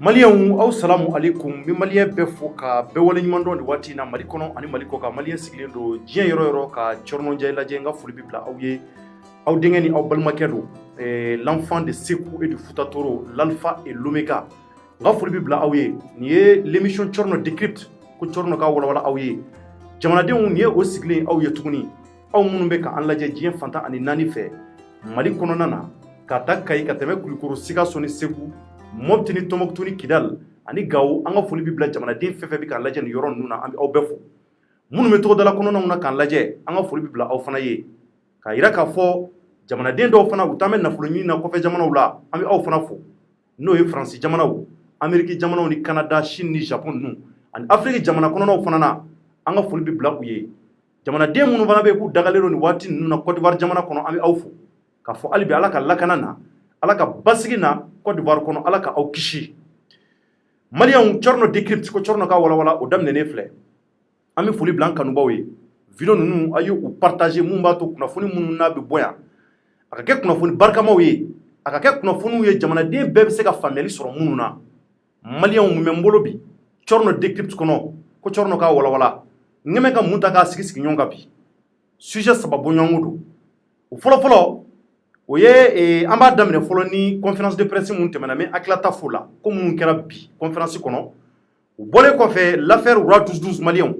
Malien aw salamu alaikum mi malien be fo ka be wala nyuman don wati na mali kono ani mali ko ka malien sigilen do jien yoro ka chorno jay la jenga fuli bibla aw ye aw dengeni aw balmakedo l'enfant de Sekou et de Foutatoro l'alpha et l'oméga nga fuli bibla aw ye ni ye l'émission chorno decrypt ko chorno ka wala aw ye jamana de ni ye o sigilen aw ye tuguni aw munun be ka an laje jien fanta ani nani fe mali kono nana ka takay ka teme kulikoro siga soni Sekou Mobtini Tomoktuni Kidal ani gaw anga foli bibla jamana den fefe bi kan laje ni yoron nuna ambi aw befo munu me to dala kono na kan laje anga foli bibla aw fana ye ka ira ka fo jamana den do fana utame na folo ni na ko fe jamana wula ambi aw fana fo no ye France jamana wu Amerique jamana ni Canada Chine ni Japon nu ani Afrique jamana kono na fana na anga foli bibla ku ye jamana den munu fana be ku dagalero ni wati nuna Côte d'Ivoire jamana kono ambi aw fo ka fo albi alaka lakana na alaka basigina Côte d'Ivoire kono alaka aw kishi Malien chorno decrypt ko chorno ka wala o damne ne fle ami foli blanca nu bawe video nunu ayu ou partager mumba to kuna foni munu na be boya aka ke kuna foni barka mawe aka ke kuna foni ye jamana de bebe se ka family soro munu na Malien mu membolo bi chorno decrypt kono ko chorno ka wala ngeme ka munta ka sigi nyonga bi sujet sababu nyongudo o folo Oye amba damine folo ni conférence de presse mun temana mais aklata fola comme mun kera bi conférence kono o bolé ko fe l'affaire Roi 1212 Malien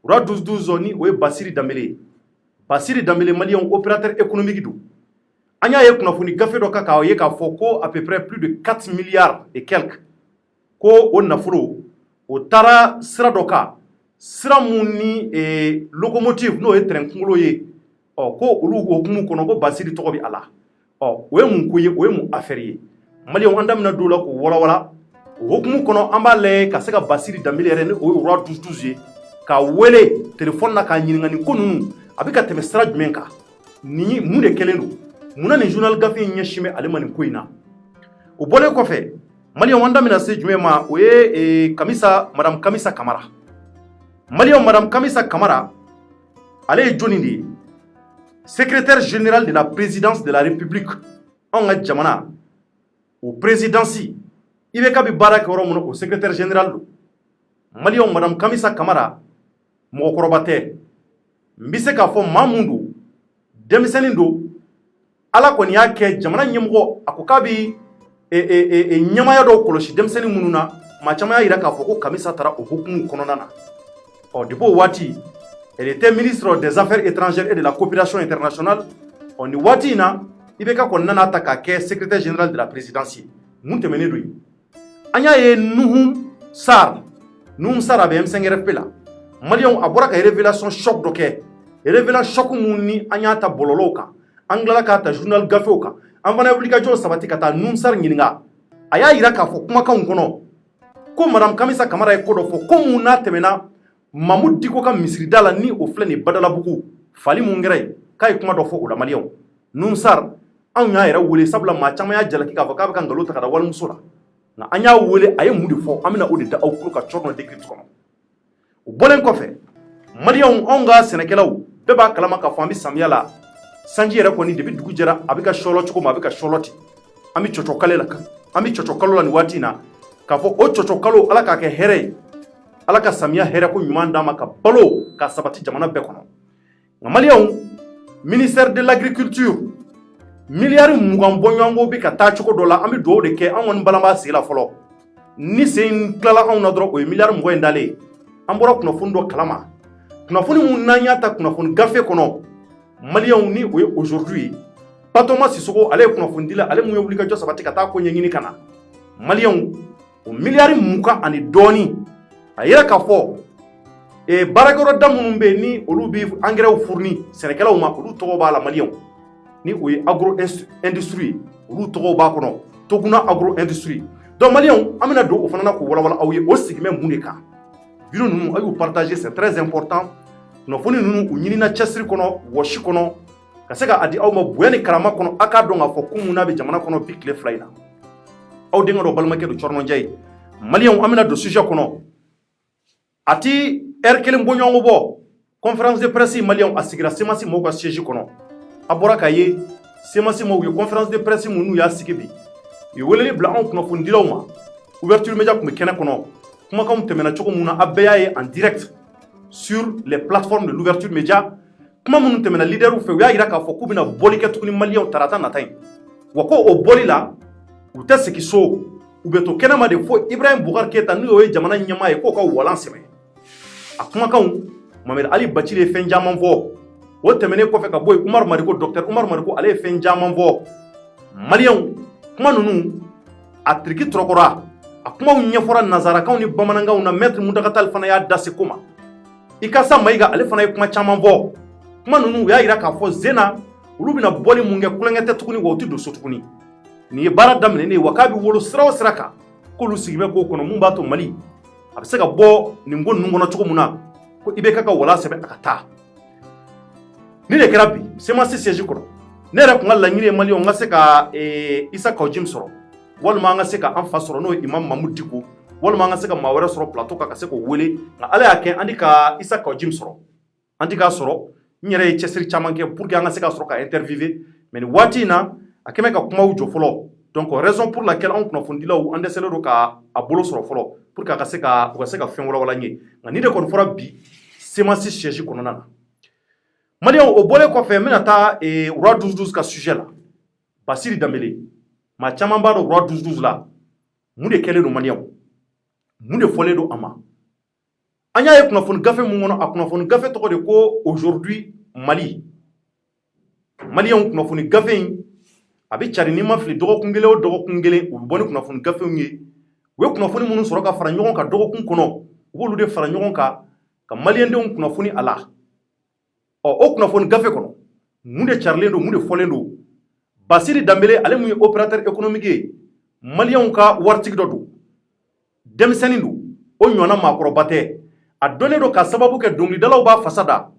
Roi 1212 ni oye Basiri Dambélé Malien opérateur économique do anya ye kuna funi gafe do kaka ye ka foko à peu près plus de 4 milliards et quelques ko on na folo o tara sira doka sira munni locomotive no e train kungulo ye ko olu ko kumu kono ko Basiri to bi ala oye mun ko ye oye mun affaire ye Malien andamina do la ko wala hukumu kono ambale ka se ka Basiri Dambélé re ne o Roi 1212 ye ka wele téléphone na ka nyingani ko nunu abika teme sira jumenka ni mu de kelendo muna ni journal gafi nyeshime alemani ko ina o bole ko fe Malien andamina se jumema oye madame Kamisa Kamara Malien madame Kamisa Kamara ale joni ndi secrétaire général de la présidence de la République en Djamana au présidency Ibeka bi barak oromo au secrétaire général Malien madame Kamisa Kamara mo korobate mbise ka fo mamundu demisenindo ala ko niya ke jamana nyemgo akokabi nyamaya do koloshi demiseni mununa ma chamaya ira ka fo ko Kamisa tara o hukumu kononana depo wati. Elle était ministre des Affaires étrangères et de la coopération internationale. On y watina, ibeka ko nana taka ke secrétaire général de la présidence. Munte menedui. Anya ye Nuhum Sar abe M5RFP la. Malien abora ka révélation choc doke. Révélation choc munni anya ta bololoka. Angla ka ta journal gafeoka. Anvana obligation sabati kata Nuhum Sar ngininga. Aya ira ka fo kuma kan kono. Ko madame Kamisa Kamara e kodo fo ko muna temena Mamoud diko ka misiri dala ni o fleni badala buku fali mungere kay kuma do fo o la Malien Nuhum Sar an ya yera wole sabla ma chama ya jalaki ka ka kan galo ta kada wal musura na anya wole ayi mudi fo amina o de da aw ka chorno decrypt kono o bolen ko fe Malien onga senekelaw be ba kalama ka fo ami samyala sanji yera ko ni debi dugu jera abika sholo chuko ma abika sholoti ami chocho kalela ami chocho kalola ni watina ka fo o chocho kalo ala ka ke here alaka samia hera ko nyuman dama ka balo ka sabati jamana be kono Malien ministère de l'agriculture milliard mugan bonyongo bi ka ta chuko dola ami do de ke an won balamba sila folo ni sen klala an na dro o milliard mugo ndale ambora kuno fundo kalama kuno funi mun nanya ta kuno fun gafe kono Malien ni o aujourd'hui Patoma Sissoko ale kuno fundila ale mu yobli ka jo sabati ka ta ko nyini kana Malien o milliard muka ani doni ayira ka fo barakoro damunun be ni olu bi engrais fourni sénégalais ma olu togo ba la Malien ni o agro industrie olu togo ba kono toguna agro industrie donc Malien amina do o fanana ko wala aw ye o sigime muneka bino nunu ayu partager c'est très important no foni nunu o nyini na chesri kono woshi kono kaseka adi aw ma boyani karama kono aka do nga fo kumuna be jamana kono bi clé flyna aw de ngado balmake do chorno jay Malien amina do sujet kono ati erkelen bonyongo bo conférence de presse Malien asigira semasi mo ko siège kono abora kaye semasi mo conférence de presse munu ya sikibi e wolele bla on kono fundilawma ouverture média kun bɛ kɛnɛ kɔnɔ kumakanw tɛmɛna cogo mun na a bɛɛ y'a ye en direct sur les plateformes de l'ouverture média kuma minnu tɛmɛna leaderw fɛ u y'a jira k'a fɔ k'u bɛna bɔli kɛ tuguni maliyɛnw tarata nata in wa ko o bɔli la u tɛ segin so u bɛ to kɛnɛma de fo Ibrahim Boubacar Keita n'o ye jamana ɲɛmaa ye k'o ka walan sɛbɛn a kumakanw Mohamed Ali Bacili ye fɛn caman fɔ o tɛmɛnen kɔfɛ ka bɔ yen Umaru Mariko docteur Umaru Mariko ale ye fɛn caman fɔ maliyɛnw kuma ninnu a tiriki tɔrɔkɔra a kumaw ɲɛfɔra nazarakanw ni bamanankanw na maître Muntaka Tall fana y'a da se ko ma Ikasa Mayiga ale fana ye kuma caman fɔ kuma ninnu u y'a jira k'a fɔ Zena olu bɛna bɔli mun kɛ kulonkɛ tɛ tuguni wa u tɛ don so tuguni nin ye baara daminɛnen ye wa k'a bɛ wolo sira o sira kan k'olu sigi bɛ k'o kɔnɔ mun b'a to Mali a bɛ se ka bɔ nin ko ninnu kɔnɔ cogo min na ko IBK ka wala sɛbɛn a ka taa ni de kɛra bi CEMACI siège kɔnɔ ne yɛrɛ tun ka laɲini ye maliyɛnw n ka se ka Isa Kawjim sɔrɔ walima an ka se ka an fa sɔrɔ n'o ye Imam Mamudu Diko walima an ka se ka maa wɛrɛ sɔrɔ plateau kan ka se k'o wele nka Ala y'a kɛ an tɛ ka Isa Kawjim sɔrɔ an tɛ k'a sɔrɔ n yɛrɛ ye cɛsiri caman kɛ pour que an ka se ka sɔrɔ ka interviewer mais nin waati in na a kɛmɛ ka kumaw jɔ fɔlɔ donc raison pour laquelle anw kunnafonidilaw an dɛsɛlen don ka a bolo sɔrɔ fɔlɔ pour que u ka se ka fɛn walawala n ye nka ni de kɔni fɔra bi CEMACI siège kɔnɔna na maliyɛnw o bɔlen kɔfɛ n bɛna taa roi 12-12 ka sujet la Basiri Dembele maa caman b'a dɔn roi 12-12 la mun de kɛlen don maliyɛnw mun de fɔlen don a ma an y'a ye kunnafoni gafe mun kɔnɔ a kunnafoni gafe tɔgɔ de ko aujourd'hui Mali maliyɛnw kunnafoni gafe in a bɛ cari n'i ma fili dɔgɔkun kelen o dɔgɔkun kelen u bɛ bɔ ni kunnafoni gafew ye u ye kunnafoni minnu sɔrɔ ka fara ɲɔgɔn kan dɔgɔkun kɔnɔ u b'olu de fara ɲɔgɔn kan ka maliyɛndenw kunnafoni a la o kunnafoni gafe kɔnɔ mun de carilen don mun de fɔlen don Basiri Dembele ale mun ye opérateur économique ye maliyɛnw ka waritigi dɔ don denmisɛnnin don o ɲɔgɔnna maakɔrɔba tɛ a dɔnnen don ka sababu kɛ dɔnkilidalaw b'a fasa da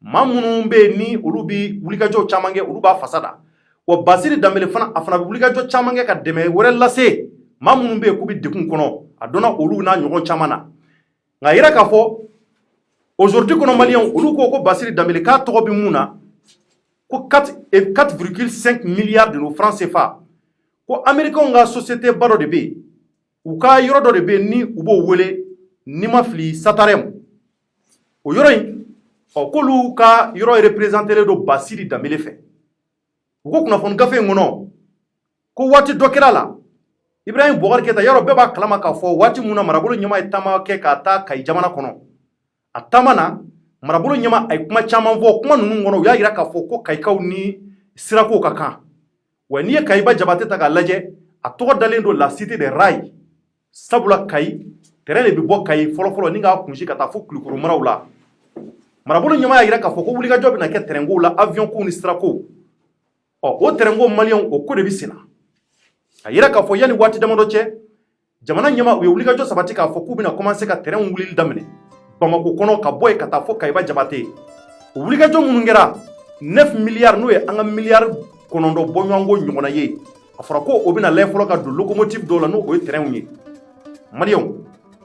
maa minnu bɛ yen ni olu bɛ wulikajɔw caman kɛ olu b'a fasa da wa Basiri Dembele fana a fana bɛ wulikajɔ caman kɛ ka dɛmɛ wɛrɛ lase maa minnu bɛ yen k'u bɛ degun kɔnɔ a donna olu n'a ɲɔgɔn caman na nka a yira k'a fɔ aujourd'hui kɔnɔ maliyɛnw olu ko Basiri Dembele k'a tɔgɔ bɛ mun na ko 4,5 milliards de nos francs CFA ko américains ka société ba dɔ de bɛ yen u ka yɔrɔ dɔ de bɛ yen ni u b'o wele ni ma fili Satarem o yɔrɔ in k'olu ka yɔrɔ représentelen don Basiri Dembele fɛ u ko kunnafoni gafe in kɔnɔ ko waati dɔ kɛra la Ibrahim Boubacar Keita yɔrɔ bɛɛ b'a kalama k'a fɔ waati mun na marabolo ɲɛmaa ye taama kɛ ka taa Kayi jamana kɔnɔ a taama na marabolo ɲɛmaa a ye kuma caman fɔ kuma ninnu kɔnɔ u y'a jira k'a fɔ ko Kayikaw ni sirakow ka kan wa n'i ye Kayiba Jabate ta k'a lajɛ a tɔgɔ dalen don la cité des rails sabula Kayi terrain de bɛ bɔ Kayi fɔlɔfɔlɔ ni k'a kunsi ka taa fo Kulukoro maraw la marabolo ɲɛmaa y'a jira k'a fɔ ko wulikajɔ bɛna kɛ terrain kow la avion kow ni sirakow o terrain ko maliyɛnw o ko de bɛ sen na a yira k'a fɔ yanni waati damadɔ cɛ jamana ɲɛmaa u ye wulikajɔ sabati k'a fɔ k'u bɛna commencer ka terrain wulili daminɛ Bamako kɔnɔ ka bɔ yen ka taa fo Kayiba Jabate o wulikajɔ minnu kɛra 9 milliards n'o ye an ka miliyari 9 bɔɲɔgɔnko ɲɔgɔnna ye a fɔra ko o bɛna lajɛ fɔlɔ ka don locomotive dɔw la n'o ye terrainw ye maliyɛnw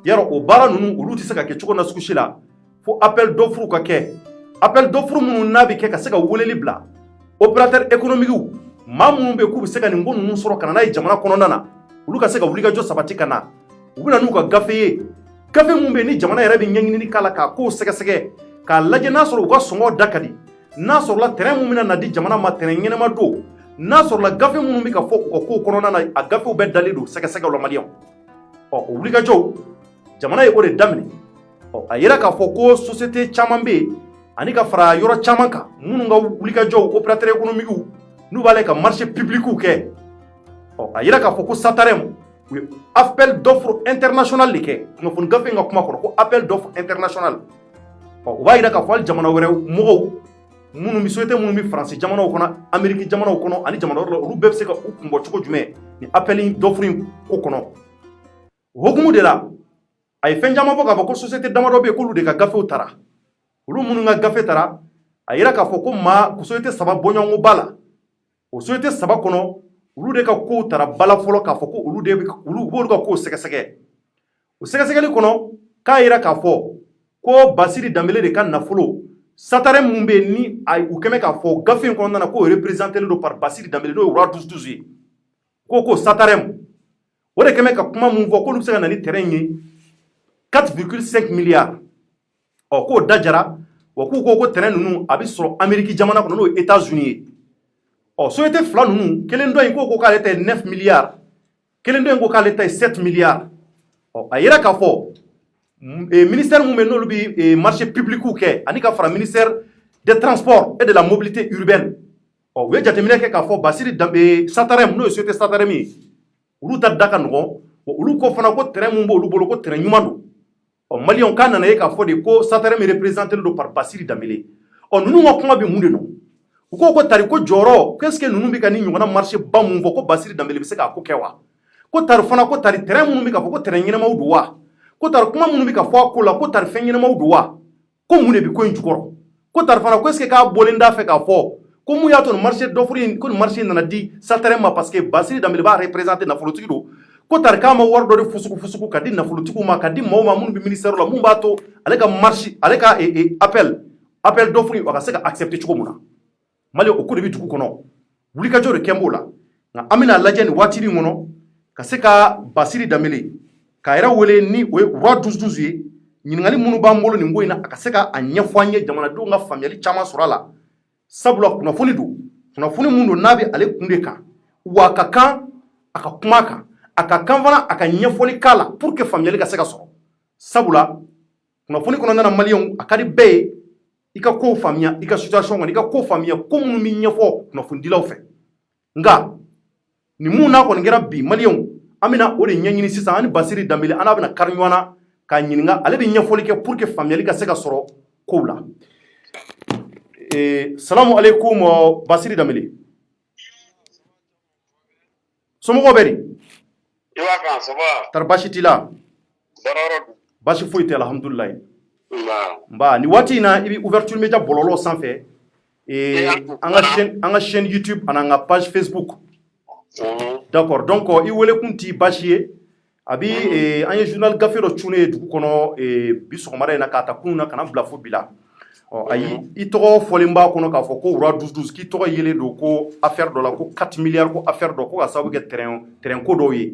yarɔ o baara ninnu olu tɛ se ka kɛ cogo na sugu si la fo appel d'offre ka kɛ appel d'offre minnu n'a bɛ kɛ ka se ka weleli bila opérateur économique maa minnu bɛ yen k'u bɛ se ka nin ko ninnu sɔrɔ ka na n'a ye jamana kɔnɔna na olu ka se ka wulikajɔ sabati ka na u bɛ na n'u ka gafe ye gafe minnu bɛ yen ni jamana yɛrɛ bɛ ɲɛɲinini k'a la k'a kow sɛgɛsɛgɛ k'a lajɛ n'a sɔrɔ u ka sɔngɔw da ka di n'a sɔrɔla terrain minnu bɛna na di jamana ma terrain ɲɛnama don n'a sɔrɔla gafe minnu bɛ ka fɔ u ka kow kɔnɔna na a gafew bɛɛ dalen don sɛgɛsɛgɛw la maliyɛnw o wulikajɔw jamana ye o de daminɛ a yira k'a fɔ ko société caman bɛ yen ani ka fara yɔrɔ caman kan minnu ka wulikajɔw opérateur économique n'u b'a la ka marché public kɛ a yira k'a fɔ ko Satarem u ye appel d'offre international de kɛ kunnafoni gafe in ka kuma kɔnɔ ko appel d'offre international u b'a yira k'a fɔ hali jamana wɛrɛ mɔgɔw minnu bɛ société minnu bɛ Faransi jamanaw kɔnɔ Amérique jamanaw kɔnɔ ani jamana wɛrɛ la olu bɛɛ bɛ se ka u kun bɔ cogo jumɛn ni appel d'offre in ko kɔnɔ o hukumu de la a ye fɛn caman fɔ k'a fɔ ko société damadɔ bɛ yen k'olu de ka gafew tara olu minnu ka gafe tara a yira k'a fɔ ko société saba bɔɲɔgɔnko b'a la o société saba kɔnɔ olu de ka kow tara bala fɔlɔ k'a fɔ ko olu b'olu ka kow sɛgɛsɛgɛ o sɛgɛsɛgɛli kɔnɔ k'a yira k'a fɔ ko Basiri Dembele de ka nafolo Satarem mun bɛ yen ni u kɛmɛ k'a fɔ gafe in kɔnɔna na k'o représentelen don par Basiri Dembele n'o ye roi 12-12 ye ko Satarem o de kɛmɛ ka kuma mun fɔ k'olu bɛ se ka na ni terrain ye 4,5 milliards k'o da jara wa k'u ko terrain ninnu a bɛ sɔrɔ Amérique jamana kɔnɔ n'o ye États-Unis ye société fila ninnu kelen dɔ in ko k'ale ta ye 9 milliards kelen dɔ in ko k'ale ta ye 7 milliards a yira k'a fɔ ministère mun bɛ n'olu bɛ marché publicw kɛ ani ka fara ministère des transports et de la mobilité urbaine u ye jateminɛ kɛ k'a fɔ Basiri Satarem n'o ye société Satarem ye olu ta da ka nɔgɔn olu ko fana ko terrain mun b'olu bolo ko terrain ɲuman don maliyɛnw k'a nana ye k'a fɔ de ko Satarem représenté don par Basiri Dambele ninnu ka kuma bɛ mun de nɔ u ko tari ko jɔyɔrɔ qu'est-ce que ninnu bɛ ka ni ɲɔgɔnna marché ba mun fɔ ko Basiri Dambele bɛ se k'a ko kɛ wa ko tari fana ko tari terrain minnu bɛ k'a fɔ ko terrain ɲɛnamaw don wa ko tari kuma minnu bɛ ka fɔ a ko la ko tari fɛn ɲɛnamaw don wa ko mun de bɛ ko in jukɔrɔ ko tari fana ko est-ce que k'a bɔlen d'a fɛ k'a fɔ ko mun y'a to nin marché d'offre in ko nin marché nana di Satarem ma parce que Basiri Dambele b'a représenté nafolotigi don ko tari k'a ma wari dɔ de fusuku ka di nafolotigiw ma ka di maaw ma minnu bɛ ministère la mun b'a to ale ka marché ale ka appel d'offre in a ka se ka accepter cogo mun na Mali o ko de bɛ dugu kɔnɔ wulikajɔ de kɛ b'o la nka an bɛna lajɛ nin waati in kɔnɔ ka se ka Basiri Dambele k'a yɛrɛ wele ni o ye roi 1212 ye ɲininkali minnu b'an bolo nin ko in na a ka se ka a ɲɛfɔ an ye jamanadenw ka faamuyali caman sɔrɔ a la sabula kunnafoni don kunnafoni mun don n'a bɛ ale kun de kan wa a ka kan a ka kuma a kan a ka kan fana a ka ɲɛfɔli k'a la pour que faamuyali ka se ka sɔrɔ sabula kunnafoni kɔnɔna na maliyɛnw a ka di bɛɛ ye i ka kow faamuya i ka situation kɔnɔ i ka kow faamuya ko minnu bɛ ɲɛfɔ kunnafonidilaw fɛ nka nin mun n'a kɔni kɛra bi maliyɛnw an bɛna o de ɲɛɲini sisan an ni Basiri Dambele an n'a bɛna kari ɲɔgɔn na k'a ɲininka ale bɛ ɲɛfɔli kɛ pour que faamuyali ka se ka sɔrɔ kow la salamu aleykum Basiri Dambele somɔgɔw bɛ di tari baasi t'i la baasi foyi tɛ alhamdulilayi nba ni waati in na i bɛ ouverture media bɔlɔlɔ sanfɛ an ka chaîne YouTube ani an ka page Facebook d'accord donc i welekun t'i baasi ye a bi an ye journal gafe dɔ cunne ye dugu kɔnɔ bi sɔgɔmada in na k'a ta kunun na kana bila fo bi la ayi i tɔgɔ fɔlen b'a kɔnɔ k'a fɔ ko roi 1212 k'i tɔgɔ yelen don ko affaire dɔ la ko 4 milliards ko affaire dɔ ko ka sababu kɛ terrain ko dɔw ye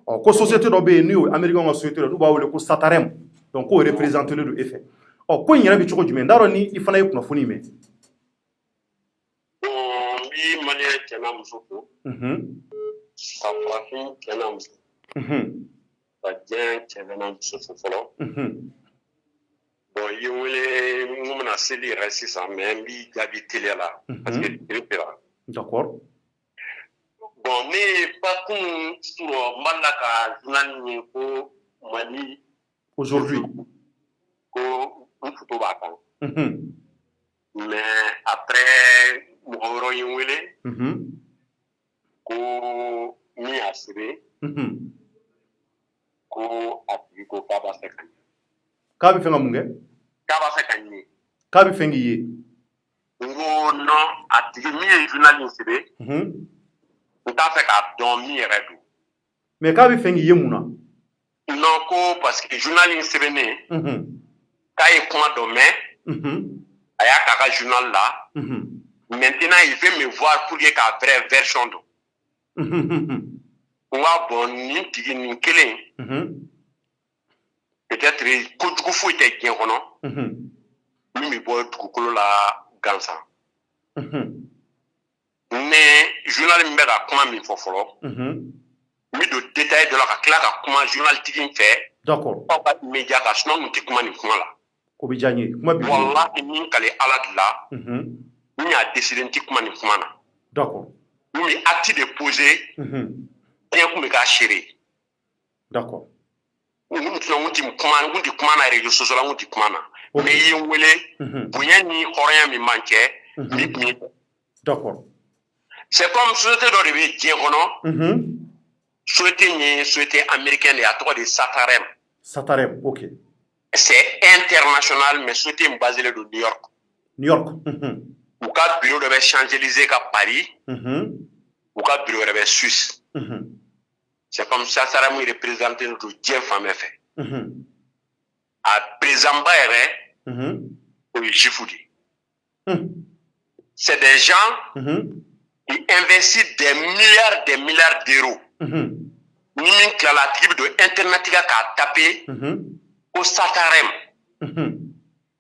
ko société dɔ bɛ yen n'o ye américain ka société dɔ n'u b'a wele ko Satarem donc k'o représenté don e fɛ ko in yɛrɛ bɛ cogo jumɛn n t'a dɔn ni i fana ye kunnafoni in mɛn. N bi maliyɛn cɛ n'a muso fo ka farafin cɛ n'a muso ka diɲɛ cɛ n'a muso fo fɔlɔ bon i ye n wele n ko bɛna seli yɛrɛ sisan mais n b'i jaabi teliya la parce que tile sera. D'accord. Bon ne ye bakun sɔrɔ Mali la ka journal min ko Mali aujourd'hui ko n photo b'a kan mais après mɔgɔ wɛrɛw ye n wele ko min y'a sɛbɛn ko a tigi ko k'a b'a fɛ ka ɲɛ. K'a bɛ fɛ ka mun kɛ? K'a b'a fɛ ka ɲɛ. K'a bɛ fɛ k'i ye. N ko non a tigi min ye journal in sɛbɛn n t'a fɛ k'a dɔn min yɛrɛ don. Mais k'a bɛ fɛ k'i ye mun na? Non ko parce que journal in sɛbɛnnen k'a ye kuma dɔ mɛn a y'a k'a ka journal la maintenant il veut me voir pour que k'a vraie version don. N k'a bon nin tigi nin kelen peut-être kojugu foyi tɛ diɲɛ kɔnɔ min bɛ bɔ dugukolo la gansan. Ne journal min bɛ ka kuma min fɔ fɔlɔ n bɛ don détail dɔ la ka tila ka kuma journal tigi in fɛ. D'accord. Aw ka média kan sinon n tɛ kuma nin kuma la. O bɛ diya n ye kuma bi. Wallahi ni kale ala de la n y'a décidé n tɛ kuma nin kuma na. D'accord. N bɛ acte de poser diɲɛ kun bɛ k'a seere. D'accord. N tɛ kuma na réseaux sociaux la n tɛ kuma na. Mais i ye n wele bonya ni hɔrɔnya min man cɛ n bɛ kun ye. D'accord. C'est comme société dɔ de bɛ diɲɛ kɔnɔ. Société in ye société américaine de ye a tɔgɔ de Satarem. Satarem, ok. C'est international mais société in basée don New York. New York. U ka bureau dɔ bɛ Champs-Élysées ka Paris. U ka bureau wɛrɛ bɛ Suisse. C'est comme Satarem représenté don diɲɛ fan bɛɛ fɛ. A président ba yɛrɛ o ye jufu de ye. C'est des gens qui investissent des milliards d'euros ni min tilala a tigi bɛ don internet kan k'a taper ko Satarem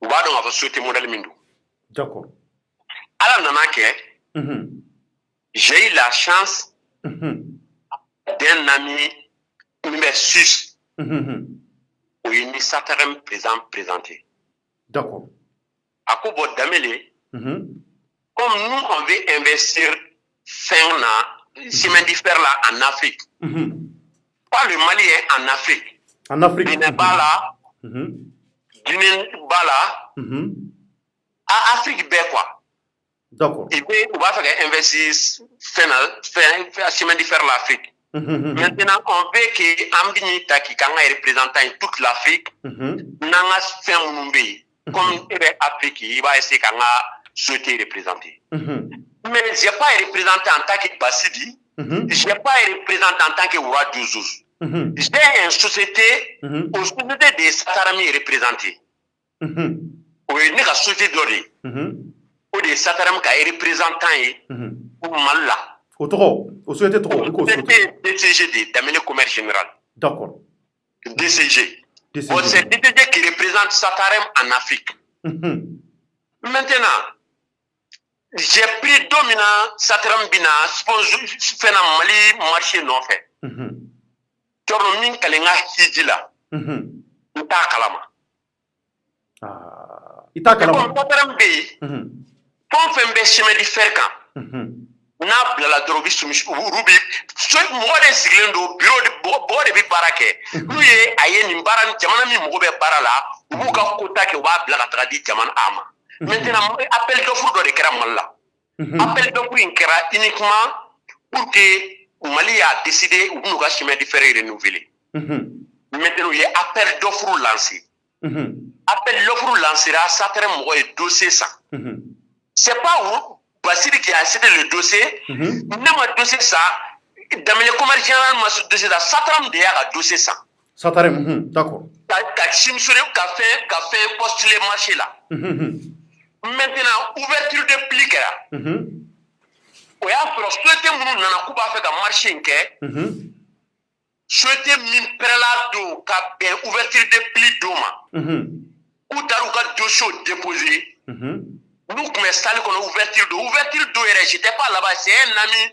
u b'a dɔn k'a fɔ société modèle min don. D'accord. Ala nana kɛ j'ai eu la chance d'un ami min bɛ Suisse o ye ni Satarem présenté. D'accord. A ko bon Damele comme nous on veut investir fin na chemin de fer là en Afrique. Pas le Mali est en Afrique. En Afrique. Guinée bas là. Guinée bas là. À Afrique bête quoi. D'accord. Et puis on va faire investir fin chemin de fer l'Afrique. Maintenant on veut que Amdini Taki quand il représentant toute l'Afrique, nanga fin munumbe comme il est Afrique, il va essayer quand souhaiter représenter. Mais j'ai pas représenté en tant que Basidi, j'ai pas représenté en tant que Oura Douzouz. J'ai une société, aux sociétés des Satarami représentées. Oui, nous avons société d'oré. Ou des Satarami qui est représentant ou Malla. Au trop, au société trop. DCG, Damele Commerce Général. D'accord. DCG. C'est DCG qui représente Satarem en Afrique. Maintenant, j'ai pris dominant Satarem Bina, fait un Mali marché non fait. Torno min kalenga hijila. Nta kalama. Ita kalama. Satarem Bi. Pon fembe chemin di fer kan. Na blala dorobi sumi rubi so mo de siglendo bureau de bo de bi barake. Nuye aye ni baran jamana mi mo be barala, bu ka kota ke wa blala tradi jamana ama. Maintenant appel d'offre do de kera malla. Appel d'offre in kera uniquement pour que Mali a décidé ou nous chemin de fer renouveler. Maintenant il y a appel d'offre lancé. Appel d'offre lancé là ça très mo dossier ça. C'est pas où Basile qui a cité le dossier, n'a dossier ça, dans le commerce général, ma dossier ça, Satarem de a dossier ça. Satarem, d'accord. T'as chimsuré qu'a fait postuler marché là. Maintenant, ouverture de pli là. On a souhaité mon nana kuba fait un marché inké. Souhaité min prela do qu'a bien ouverture de pli doma. Ou daruka dossier déposé. Nous, comme installé qu'on a ouverture d'eau, j'étais pas là-bas, c'est un ami.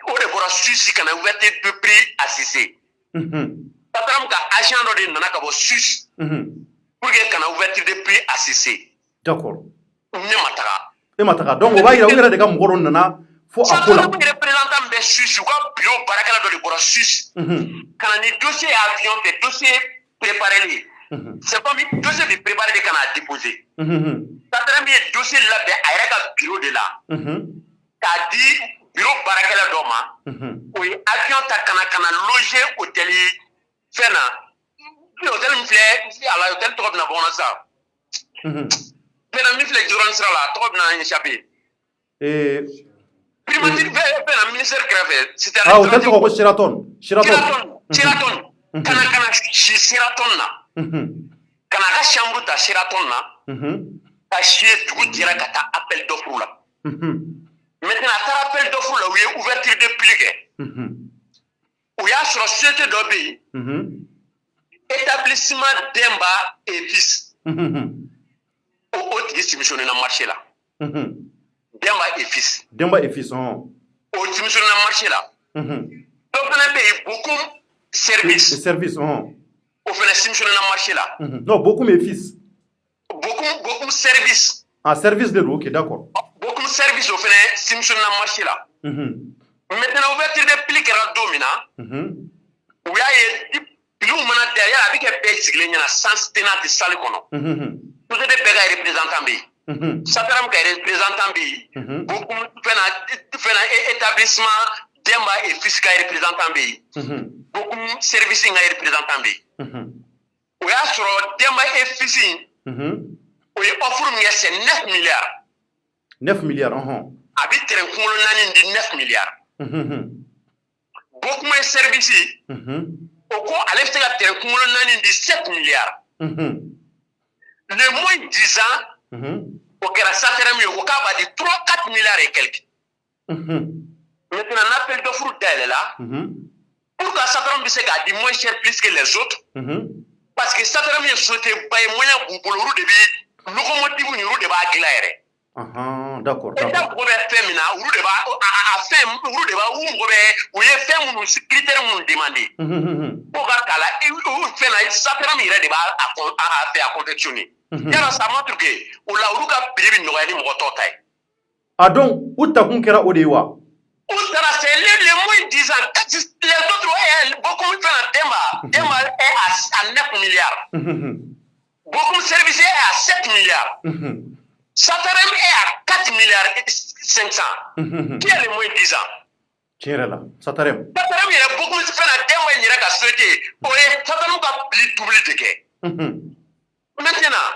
On est pour Suisse, qu'on a ouverture de prix assisté. Patram ka agent de Nanaka Suisse. Pour qu'on a ouverture de prix assisté. D'accord. Ne matara. Donc, on va y aller avec un moro nana. Faut appeler. Ça représentant des Suisses, ou quand bureau barakala de la Suisse. Quand les dossiers avions, des dossiers préparés. C'est comme un dossier de préparer des canards déposés. Satarem ye dossier là ben ayra ka bureau de là. Qu'a dit bureau barakela doma. Oui, avion ta kana loger hôtel fena. Hôtel mi flé à la hôtel trop na bon ça. Fena mi flé durant sera là trop na échappé. Primature fena ministère grave. C'était hôtel trop Sheraton. Sheraton. Kana Sheraton na. Kana ka chambre ta Sheraton na. Chier tout direct à appel d'offre là. Maintenant, à appel d'offre là, où il y a ouverture de pli. Où il y a sur la société d'obé, établissement Demba et fils. Au haut distributionné dans le marché là. Demba et fils. Demba et fils, oh. Au distributionné dans le marché là. Donc, on a payé beaucoup de services. Services, oh. Au fait, distributionné dans le marché là. Non, beaucoup mes fils. Beaucoup de services. Ah, service de l'eau, ok, d'accord. Beaucoup de services au fait, Simpson dans le marché là. Maintenant, ouverture de pli qui est dominant. Où il y a des gens derrière avec un pays qui est sans tenant de salle. Vous êtes des pays représentants. Satarem qui est représentant. Beaucoup de établissements Demba et fiscal représentant. Beaucoup de services qui sont représentants. Où il y a sur Demba et fiscal. Oui, offre c'est 9 milliards. 9 milliards, Habite un colonel de 9 milliards. Beaucoup de services. Au cours, à l'extérieur, un colonel de 7 milliards. Le moins de 10 ans, au cas Satarem, au cas de 3-4 milliards et quelques. Maintenant, on appelle d'offre d'elle là. Pour pourquoi Sataram bise ka di moins cher plus que les autres? Parce que Sataram est sauté bay moyen pour le de locomotive ni de ba glaire. D'accord. Et donc on va faire mina ou de ba a fait ou de ba ou ye fait mon critère mon demander. Pour kala ou fait na Sataram ire de ba a fait à confectionner. Yara ça montre que ou la ou ka privi no ali mo totai. Ah donc ou ta kun kera odewa. C'est les moins 10 ans. Les autres, beaucoup de gens Demba est à 9 milliards. Beaucoup de services est à 7 milliards. Satarem est à 4 milliards et 500. Qui a les moins 10 ans? Là, Satarem. Satarem, il y a beaucoup de gens Demba il y a qu'à souhaiter. Satarem va plus doubler de quai. Maintenant,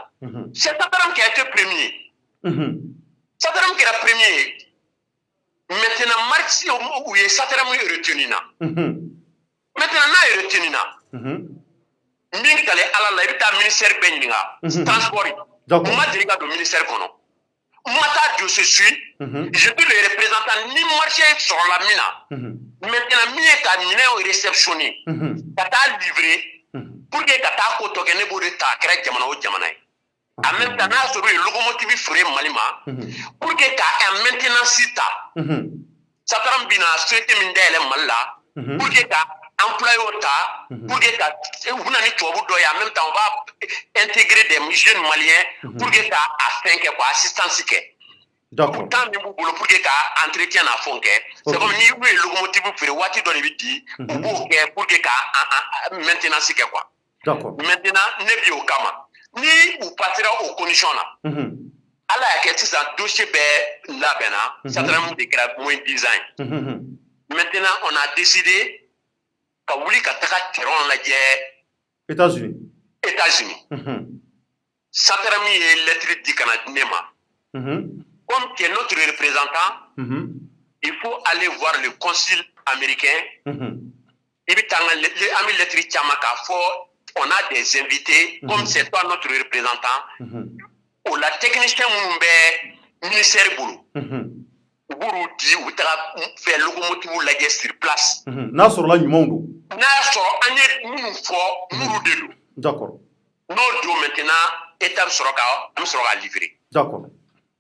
c'est Satarem qui a été premier. Satarem qui est le premier. Maintenant, Marx ou est Sataram est retenu là. Maintenant, là est retenu là. Ming kale ala la ibita ministère beninga transport. Donc, moi dirige au ministère kono. Moi ta je suis. Je suis le représentant ni marché sur la mina. Maintenant, mi est à mina au réceptionné. Kata livré pour que kata ko to gene bo de ta kra jamana o jamana. En même temps, sur le locomotive frère Malima, pour que un maintenance ta, Sataram bina souhaité mindele malla, pour que employé ta, pour que vous n'avez pas en même temps on va intégrer des jeunes maliens pour que à 5 quoi assistance que. D'accord. Tant de boulot pour que entretien à fond que. C'est comme ni le locomotive frère Wati dans les viti, pour que maintenance que quoi. D'accord. Maintenant, ne bio kama. Ni ou partira aux conditions là. Allah a quelque chose à dossier là bena, ça trame de grave moins 10 ans. Maintenant, on a décidé que oui, que terron la États-Unis. Ça trame est lettre du Canada. Comme qui est notre représentant, il faut aller voir le consul américain. Il y a les lettres Tchamaka fort. On a des invités, comme c'est toi notre représentant, ou la technicien Moumbe, ministère Boulou. Boulou dit, ou t'as fait locomotive ou la guest sur place. N'a sur la Nimondo. N'a sur un nous fort, nous de D'accord. Nos deux maintenant, étape sera livré. D'accord.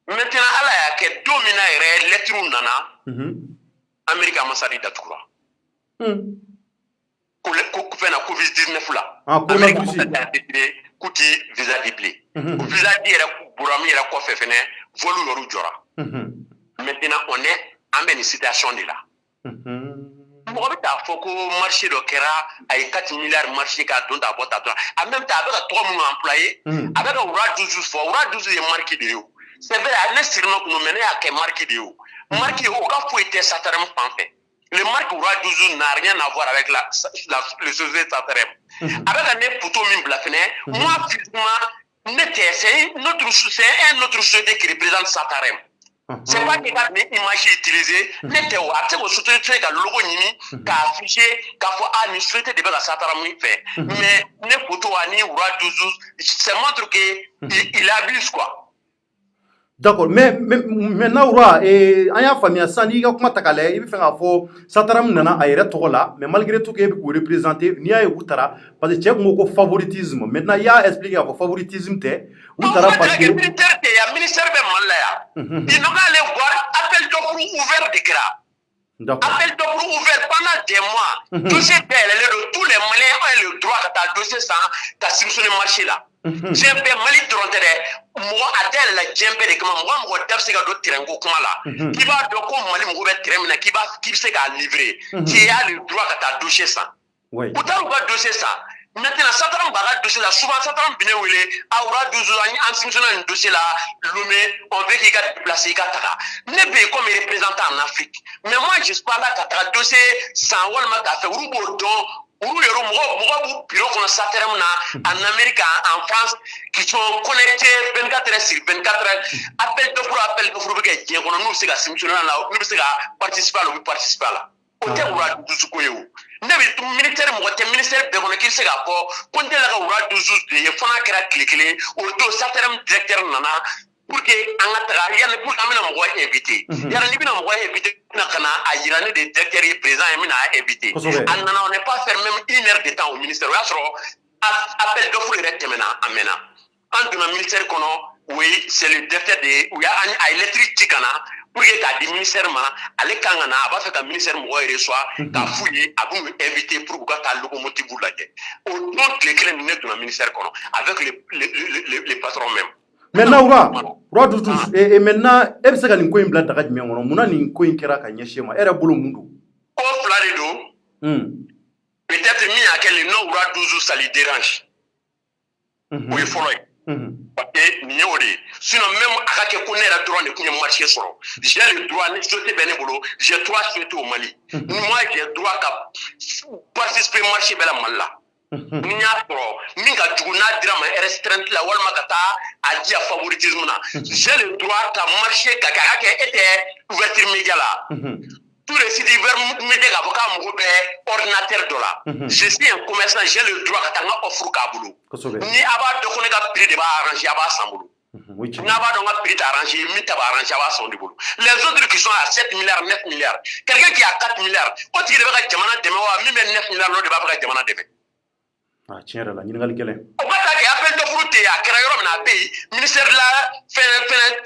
Maintenant, Allah a que domina et lettre nana, Amérique a massacré d'Atoura. Kufena Covid-19 là. Amérique a décidé kuti visa diplé. Visa dire burami la quoi fait fene volu yoru jora. Maintenant on est en une situation de là. Moi bita foko marché de kera ay 4 milliards marché ka don ta bota don. En même temps avec 3 mois employés, avec un rat 12 fois, rat 12 est marqué de yo. C'est vrai, à l'instant que nous menons à que marqué de yo. Marqué au cas où était Sataram en fait. Le marque Oura Douzou n'a rien à voir avec le société Satarem. Avec un poteau mine blafené, moi, physiquement, c'est un autre société qui représente Satarem. C'est pas qu'il y a des images utilisées, n'était au acte au société qui a le logo nini, qui a affiché, qui a fait une société de la Satarem fait. Mais ne poteau ani Oura Douzou, ça montre qu'il abuse quoi. D'accord, mais Naoura, aya famille sani ka kuma takale ibi fenga fo Sataram nana ayere togola mais malgré tout que vous représenter ni ay utara parce que tchek moko favoritisme maintenant il a expliqué que favoritisme te utara parce que le ministère be malaya il n'a pas aller voir appel d'offres ouvert de Kra. Appel d'offres ouvert pendant des mois. Dossier de tous les Maliens ont le droit de dossier sans ta sur le marché là. Djembe Mali Drontere, moi Adèle la djembe de comment moi d'abord do tirengo kuma la. Qui va do ko Mali mo be tremna qui se ga livrer. Qui a le droit de ta dossier ça. Oui. Pourtant on va dossier ça. Maintenant Sataram baga dossier là souvent Sataram bine wele aura 12 ans en simsona un dossier là lumé on veut qu'il a déplacé kataka. Ne be comme représentant en Afrique. Mais moi je parle là kataka dossier sans walma ka fait rubo don ou le bureau qu'on a Sataram en Amérique, en France, qui sont connectés 24 heures sur 24 heures. Appel de pour que nous c'est participer là. Côté oura du sukoyo. Ne ministère de qui c'est rapport. Quand la oura du de fana kera cliquer au dos Sataram directeur nana. pour que an ka taga yani pour an bɛna mɔgɔ invité yani ni bɛna mɔgɔ invité na kana a yira ne de directeur ye président ye mina invité a nana on n'est pas faire même 1 heure de temps au ministère o y'a sɔrɔ appel d'offre yɛrɛ tɛmɛna a mɛnna an donna ministère kɔnɔ oui c'est le directeur de u y'a a ye lettre ci ka na pour que k'a di ministère ma ale kan ka na a b'a fɛ ka ministère mɔgɔ yɛrɛ reçoit k'a f'u ye a b'u invité pour k'u ka taa locomotive lajɛ o don tile kelen ne donna ministère kɔnɔ avec les patrons même. Maintenant Roi Doudou et maintenant e bɛ se ka nin ko in bila daga jumɛn kɔnɔ munna nin ko in kɛra ka ɲɛsin ma e yɛrɛ bolo mun don? Ko fila de don peut-être min y'a kɛ le nom Roi Doudou ça lui dérange o ye fɔlɔ ye parce que nin ye o de ye sinon même a ka kɛ ko ne yɛrɛ dɔrɔn de tun ye marché sɔrɔ j'ai le droit ni société bɛ ne bolo j'ai 3 sociétés au Mali moi j'ai droit ka participer marché bɛɛ la Mali la ni y'a sɔrɔ min ka jugu n'a dira ma restreinte la walima ka taa a di a favoritisme na j'ai le droit ka marché ka kɛ e tɛ ouverture média la tout récit vers média k'a fɔ k'a mago bɛ ordinateur dɔ la je suis un commerçant j'ai le droit ka taa n ka offre k'a bolo ni a b'a dɔn ko ne ka prix de b'a arranger a b'a san bolo n'a b'a dɔn ka prix t'a arranger min ta b'a arranger a b'a san de bolo les autres qui sont à 7 milliards 9 milliards quelqu'un qui a 4 milliards o tigi de bɛ ka jamana dɛmɛ wa min bɛ 9 milliards l'o de b'a fɛ ka jamana dɛmɛ. Tiɲɛ yɛrɛ la ɲininkali gɛlɛn. O ka taa kɛ appel d'offre tɛ yen a kɛra yɔrɔ min na a bɛ yen ministère de la fɛn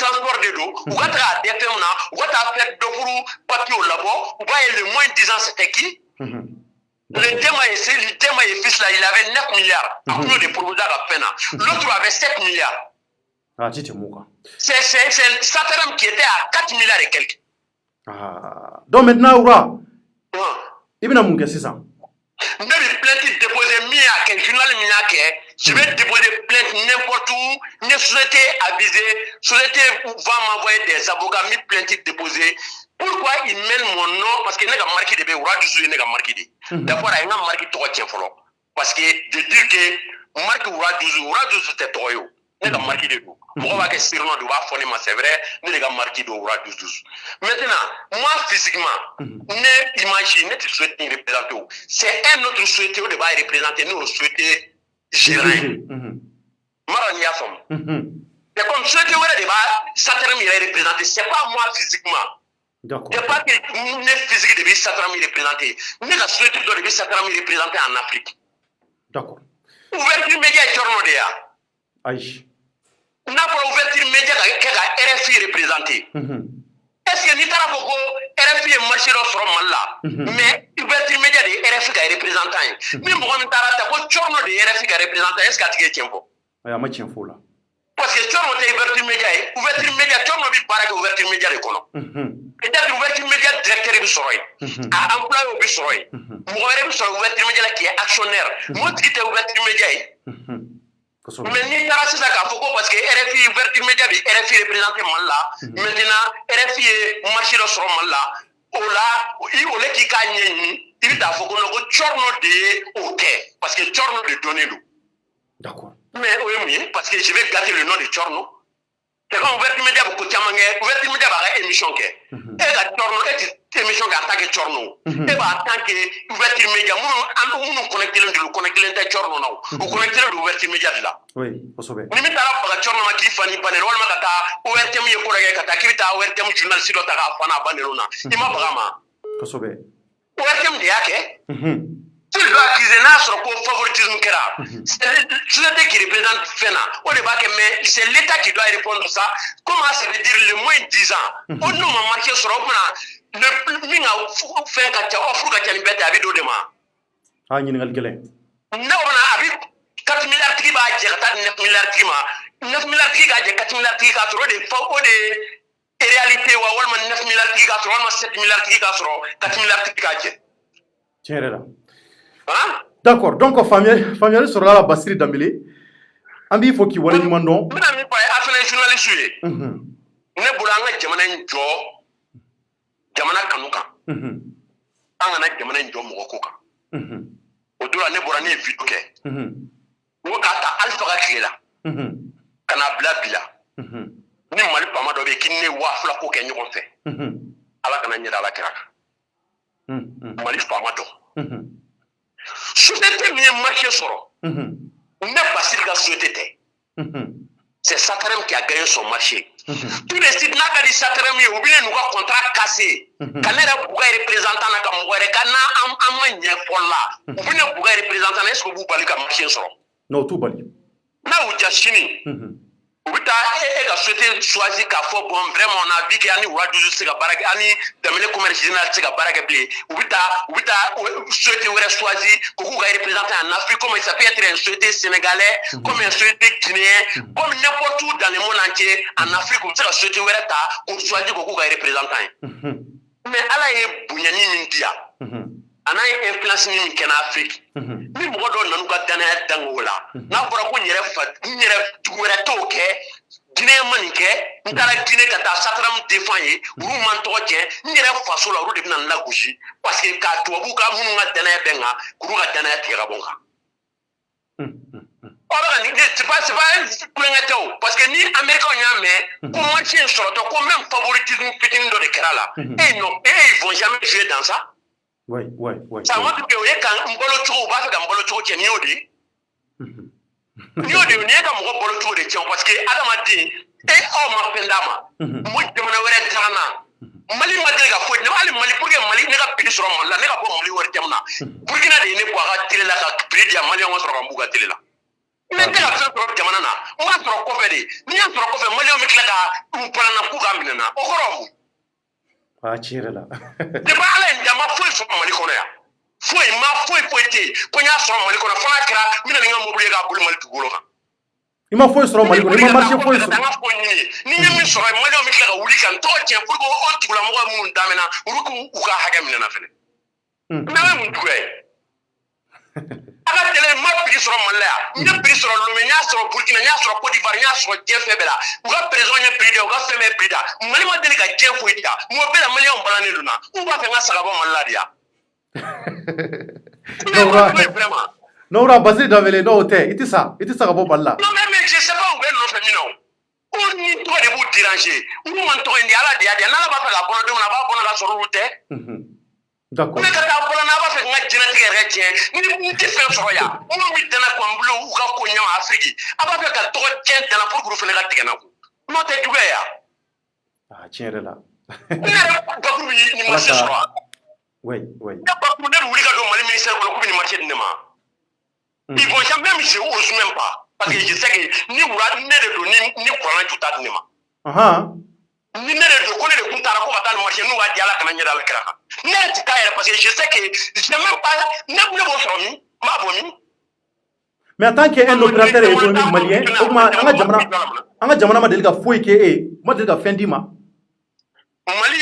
transport de don u ka taga a DFM na u ka taa appel d'offre papier labɔ u b'a ye le moins 10 ans c'était qui. Le Dema et fils là il avait 9 milliards a kun y'o de proposé a ka fɛn na l'autre avait 7 milliards. Ci tɛ mun kan. C'est Sataram qui était à 4 milliards et quelques. Donc maintenant Oura i bɛna mun kɛ sisan? Ne vais plainte déposer un journal je vais déposer plainte n'importe où, une société avisée, société va m'envoyer des avocats, mi plainte déposer. Pourquoi ils mènent mon nom? Parce que je n'ai pas marqué de Roi Doudou, je n'ai pas marqué de. D'abord, il y a marqué toi tiens follow. Parce que de dire que marque Roi Doudou c'était toi yo. Je n'ai pas marqué de vous. Pourquoi va que Cyrano doit faire c'est vrai, je n'ai pas marqué de Roi Doudou. Maintenant, moi physiquement, ne imagine, ne te souhaite représenter. C'est un autre souhaité de va représenter, nous souhaiter gérer. Marani a femme. C'est comme souhaité de va Sataram représenter. C'est pas moi physiquement. C'est pas que ne physique de Sataram représenter. Ne la souhaité de Sataram représenter en Afrique. D'accord. Ouverture média est tournée. Aïe. N'a pas ouverture média qu'elle RFI représenté. Est-ce que Nitara Boko RFI est marché dans son mal là? Mais ouverture média de RFI est représentant. Mais moi, je ne sais pas de RFI est représentant. Est-ce que tu as un il y a un match info là. Parce que tu as ouverture média, tu as ouverture ouverture média de Kono. Peut-être ouverture média directeur de Soroy. À employé au Soroy. Moi, je ouverture média qui est actionnaire. Moi, qui est ouverture média. Mais ni taara sisan k'a fɔ ko parce que RFI ouverture média bi RFI représenté Mali la maintenant RFI ye marché dɔ sɔrɔ Mali la o la i ole k'i k'a ɲɛɲini i bɛ taa fɔ ko non ko Tchorno de ye o kɛ parce que Tchorno de donné don. D'accord. Mais o ye mun ye parce que je vais gâter le nom de Tchorno. C'est comme ouverture média bɛ ko caman kɛ ouverture média b'a ka émission kɛ e ka Tchorno e ti émission kɛ en tant que Tchorno e b'a tant que ouverture média minnu connecté len don connecté len tɛ Tchorno na o connecté len don ouverture média de la. Oui, kosɛbɛ. Ni min taara baga Tchorno ma k'i fani banero walima ka taa ORTM ye ko dɔ kɛ ka taa k'i bɛ taa ORTM journaliste dɔ ta k'a fana a banero na i ma baga ma. Kosɛbɛ. ORTM de y'a kɛ. Tu dois accuser n'a sɔrɔ ko favoritisme kɛra. Société qui représente fɛn na o de b'a kɛ mais c'est l'État qui doit répondre ça. Comment ça veut dire le moins 10 ans. O n'u ma marqué sɔrɔ o kumana min ka fɛn ka ca offre ka ca ni bɛɛ tɛ a bɛ d'o de ma. Ɲininkali gɛlɛn. Ne kɔnɔ a bɛ 4 milliards tigi b'a jɛ ka taa 9 milliards tigi ma 9 milliards tigi k'a jɛ 4 milliards tigi k'a sɔrɔ o de réalité wa walima 9 milliards tigi k'a sɔrɔ walima 7 milliards tigi k'a sɔrɔ 4 milliards tigi k'a jɛ. Tiɲɛ yɛrɛ la. D'accord, donc faamuyali sɔrɔla la Basiri Dambele an b'i fɔ k'i wale ɲuman dɔn. N bɛna min fɔ a ye a fana ye journaliste ye. Ne bolo an ka jamana in jɔ jamana kanu kan. An kana jamana in jɔ mɔgɔ ko kan. O don la ne bɔra ne ye vidéo kɛ. N ko k'a ta Alifa ka tile la. Ka n'a bila bi la. Ni Mali faama dɔ bɛ yen k'i ni ne 2000 ko kɛ ɲɔgɔn fɛ. Ala kana ɲɛda Ala kira kan. Mali faama dɔ. Société min ye marché sɔrɔ. Ne Basiri ka société tɛ. C'est Sataram qui a gagné son marché. Tout de suite n'a ka di satrem ye ou bien nous ka contrat cassé. Kanera buga représentant na ka mo were kana am nya folla. Ou bien buga représentant est-ce que vous bali ka machine soro? Non, tout bali. Na ou jashini. Ubita ka souhaiter choisir ka fo bon vraiment on a vu que ani wa duzu se ka baraka ani damele commerce général se ka baraka blé ubita souhaiter wera choisir ko ku ga représenter en Afrique comme ça peut être un souhaiter sénégalais comme un souhaiter guinéen comme n'importe où dans le monde entier en Afrique on se ka souhaiter wera ta ko choisir ko ku ga représenter mais ala ye bunyani min dia ana influence ni ken Afrique ni mo do nanu ka dana dangola na bora ko nyere tuwera toke Guinée manike ngara Guinée kata satram défend ru man to je nyere faso la ru de nan la gushi parce que ka to bu ka munu nga dana benga kuru ka dana tira bonga ora ni c'est pas kulenga parce que ni américain nyame ko match sur to ko même favoritisme pitin do de krala et non ils vont jamais jouer dans ça. Ouais. Ça m'a dit que quand mbolo tro ba fa mbolo tro ke niodi. Niodi ni ka mo mbolo tro de tiens parce que adama di e o ma pendama. Mo jamana were jana. Mali ma de ga fo ni mali pour que mali ne ka pili soro mala ne ka bo mali were jamana. Burkina de ne kwa ga tele la ka pili ya mali on soro ka mbuga tele la. Mais ka fa soro jamana na. O ma soro ko fe de. Ni ya soro ko fe mali o mi kla ka mpana ku ga minena. O koro ah chirela de ba ala ndama foi so mali kono ya foi te ko nya so mali kono fona kra mina nga mo bulega bulu mali tugulo ka ima foi so mali kono ima marché foi so ni nyami so mali o mi kla ka wuli kan to tien pour ko o tugula mo mu ndamena uruku uka haga mina na fene na mu tuwe ala tele ma pigi so mali ya nya pigi so lo me nya so Burkina nya so Côte d'Ivoire nya so jefe bela uga president nya pride uga feme prida mali ma deli ka jefu ita mo bela mali on balane luna u ba fe nga saka ba maladia non ra basé davele no te itisa ka bo balla non mais je sais pas où est l'autre mino on ni to de vous déranger ou man to ndi ala dia na la ba fe la bono de na ba bono la so route d'accord mais quand on parle na ba fe nga genetique retien ni ti fe so ya on mi tena ko mblo u ka ko nya Afrique aba fe ka to tien tena pour groupe le ga tigana ko no te tuwe ya ah tiens là ba groupe ni mo se so oui ya ba ko ne wuli ka do mali ministère ko ko ni marché de ma ils vont jamais me ose même pas parce que je sais que ni wura ne de do ni courant tout ta de ma ni ne de do ko ne de kun tara ko ka ta marché nu wa di ala kana nyada la kira ne ti ka parce que je sais que je même pas ne bo so mi ma bo mi mais en tant qu'un opérateur économique malien anga jamana ma delga foi ke ma delga fendi ma Mali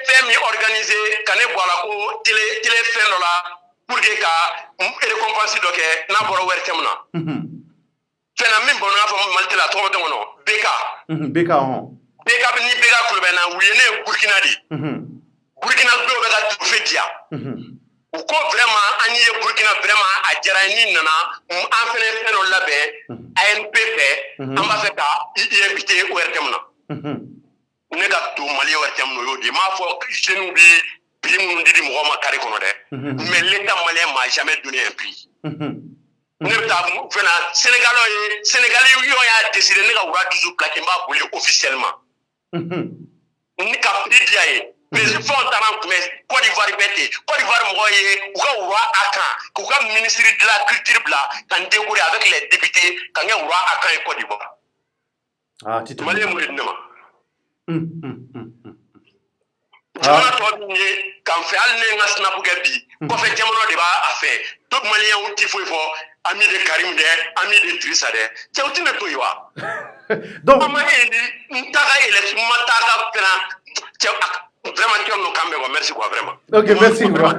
fait mi organiser kané boala ko télé fait la pour que ka récompense do ke na boro wer temna fena min bono fa Mali la to do no beka ni beka ko be na wuyene Burkina di Burkina do be ga to fetia ou ko vraiment ani Burkina vraiment a jarani nana en fene no labe ANPP amba feta invité wer temna ne ka to Mali wer temno yodi ma fo jenu bi prime ndi mo ma kari kono de mais l'état malien m'a jamais donné un prix ne ta fena sénégalais yo ya décidé ne ka wura duzu plaquer mba bolé officiellement ni ka prix diaye président taran mais Côte d'Ivoire bete Côte d'Ivoire mo ye u ka wura akan ku ka ministre de la culture bla kan décorer avec les députés kan ya wura akan Côte d'Ivoire ah titu malien mo dinema jamana to ni kan fe al ne nga snap ga bi ko fe jamano de ba afa tout malien on ti fo ami de Karim de ami de Trissa de ci on ti ne to yiwa donc ama ni ntaka ele mataka pena ci vraiment tu no kambe ko merci quoi vraiment ok merci bro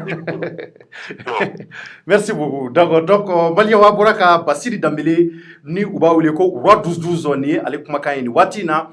merci beaucoup donc malien wa boraka Basili Dambélé ni uba wele ko roi 12 ni ale kuma kan ni watina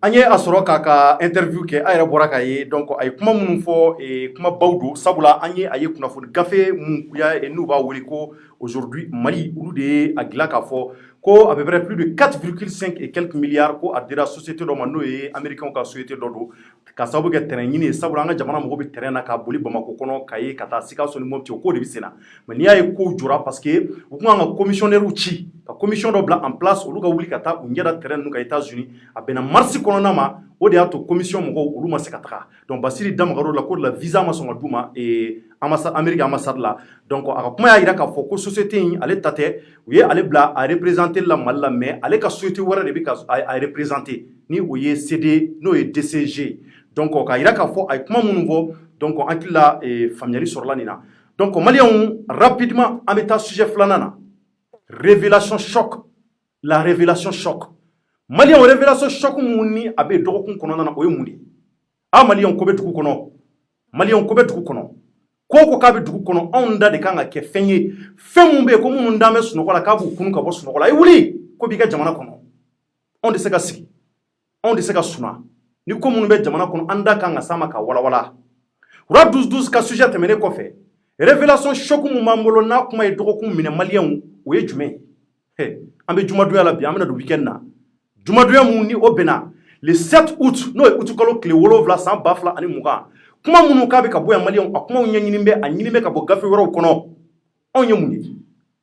anye asoro ka interview ke ayra boraka ye donc ay kuma mun fo e kuma bawdo sabula anye aye kuna fo gafe mun ya e nuba wele ko aujourd'hui Mali ulu de agila ka fo ko à peu près plus de 4,5 et quelques milliards ko adira société do mano e américain ka société do do ka sabu ke terrain ni sabu anga jamana mo be terrain na ka boli bama ko kono kaye kata sika so ni mom ti ko de bisena mais ni ay ko jura parce que ko nga commissionnaire uchi ka commission do bla en place olu ka wuli kata u ngeda terrain nu ka États-Unis a bena marsi kono na ma o de ato commission mo olu ma sekataka donc basiri dam garo la ko la visa ma songa duma et ambassade américain ambassade là donc aka kuma ya ira ka fo ko société ni ale tate u ye ale bla a représenter la malla mais ale ka société wara de bi ka a représenter ni u ye CD no ye DCG donc ka ira ka fo ay kuma munu vo donc ankila familiari sur la nina donc malien rapidement ameta sujet flanana révélation choc la révélation choc malien révélation choc muni abe dokun kono na o yemuni a malien ko be duku kono malien ko be duku kono koko ka be duku kono onda de kanga ke fenye femumbe ko munu ndame suno kola ka bu kunu ka bo suno kola e wuli ko bi ga jamana kono on de se ka sigi on de se ka suna ni ko munu be jamana kono anda kanga sama ka wala wala ra 12 ka sujet temene ko fe révélation choc mu mambolo na kuma e dokun mine malien o ye jume he ambe juma do yala bi amena do weekend na juma do yamu ni obena le 7 août no août kolo kle wolo vla san bafla ani muga kuma munu ka be ka boya malien akuma nyanyinimbe anyinimbe ka bo gafe woro kono onye muni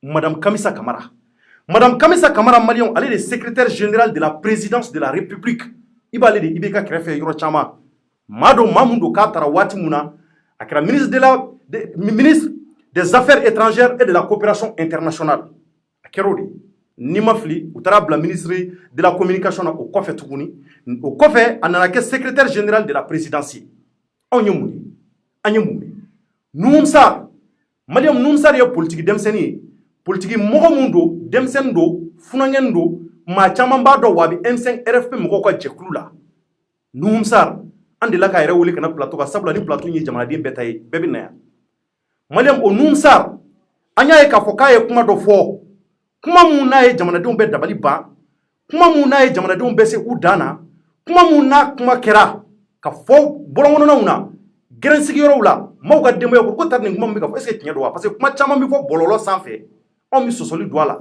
madame Kamisa Kamara malien elle est le secrétaire général de la présidence de la République ibale de ibeka krefe yoro chama mado mamundo katara wati muna akra ministre des affaires étrangères et de la coopération internationale akerodi Nimafli, la ministre de la communication au Kofe Tougouni, au Kofe, en secrétaire général de la présidence. Onyemouni, Anyemouni. Noumsar, Maliam Noumsar est politique d'Emseni, politique Mohamundo, Demsendo, Funangendo, Machamambado Wabi, M5 RFP Moko Djeklula. Noumsar, Andela Kaira Wuli Kana Plateau, Sabla ni Plateau ni Jamadi Betaï, Bebina. Maliam o Noumsar, Anya e Kafoka e Kuma do Fo. Kuma muna ye jamanadenw bɛ dabali ban kuma muna ye jamanadenw bɛ se u dana kuma muna kuma kɛra ka fɔ bɔlɔnkɔnɔnaw na gɛrɛnsigiyɔrɔw la maaw ka denbaya ko tar nin kuma min bɛ ka fɔ est-ce que tiɲɛ don wa parce que kuma caman bɛ fɔ bɔlɔlɔ sanfɛ anw bɛ sɔsɔli don a la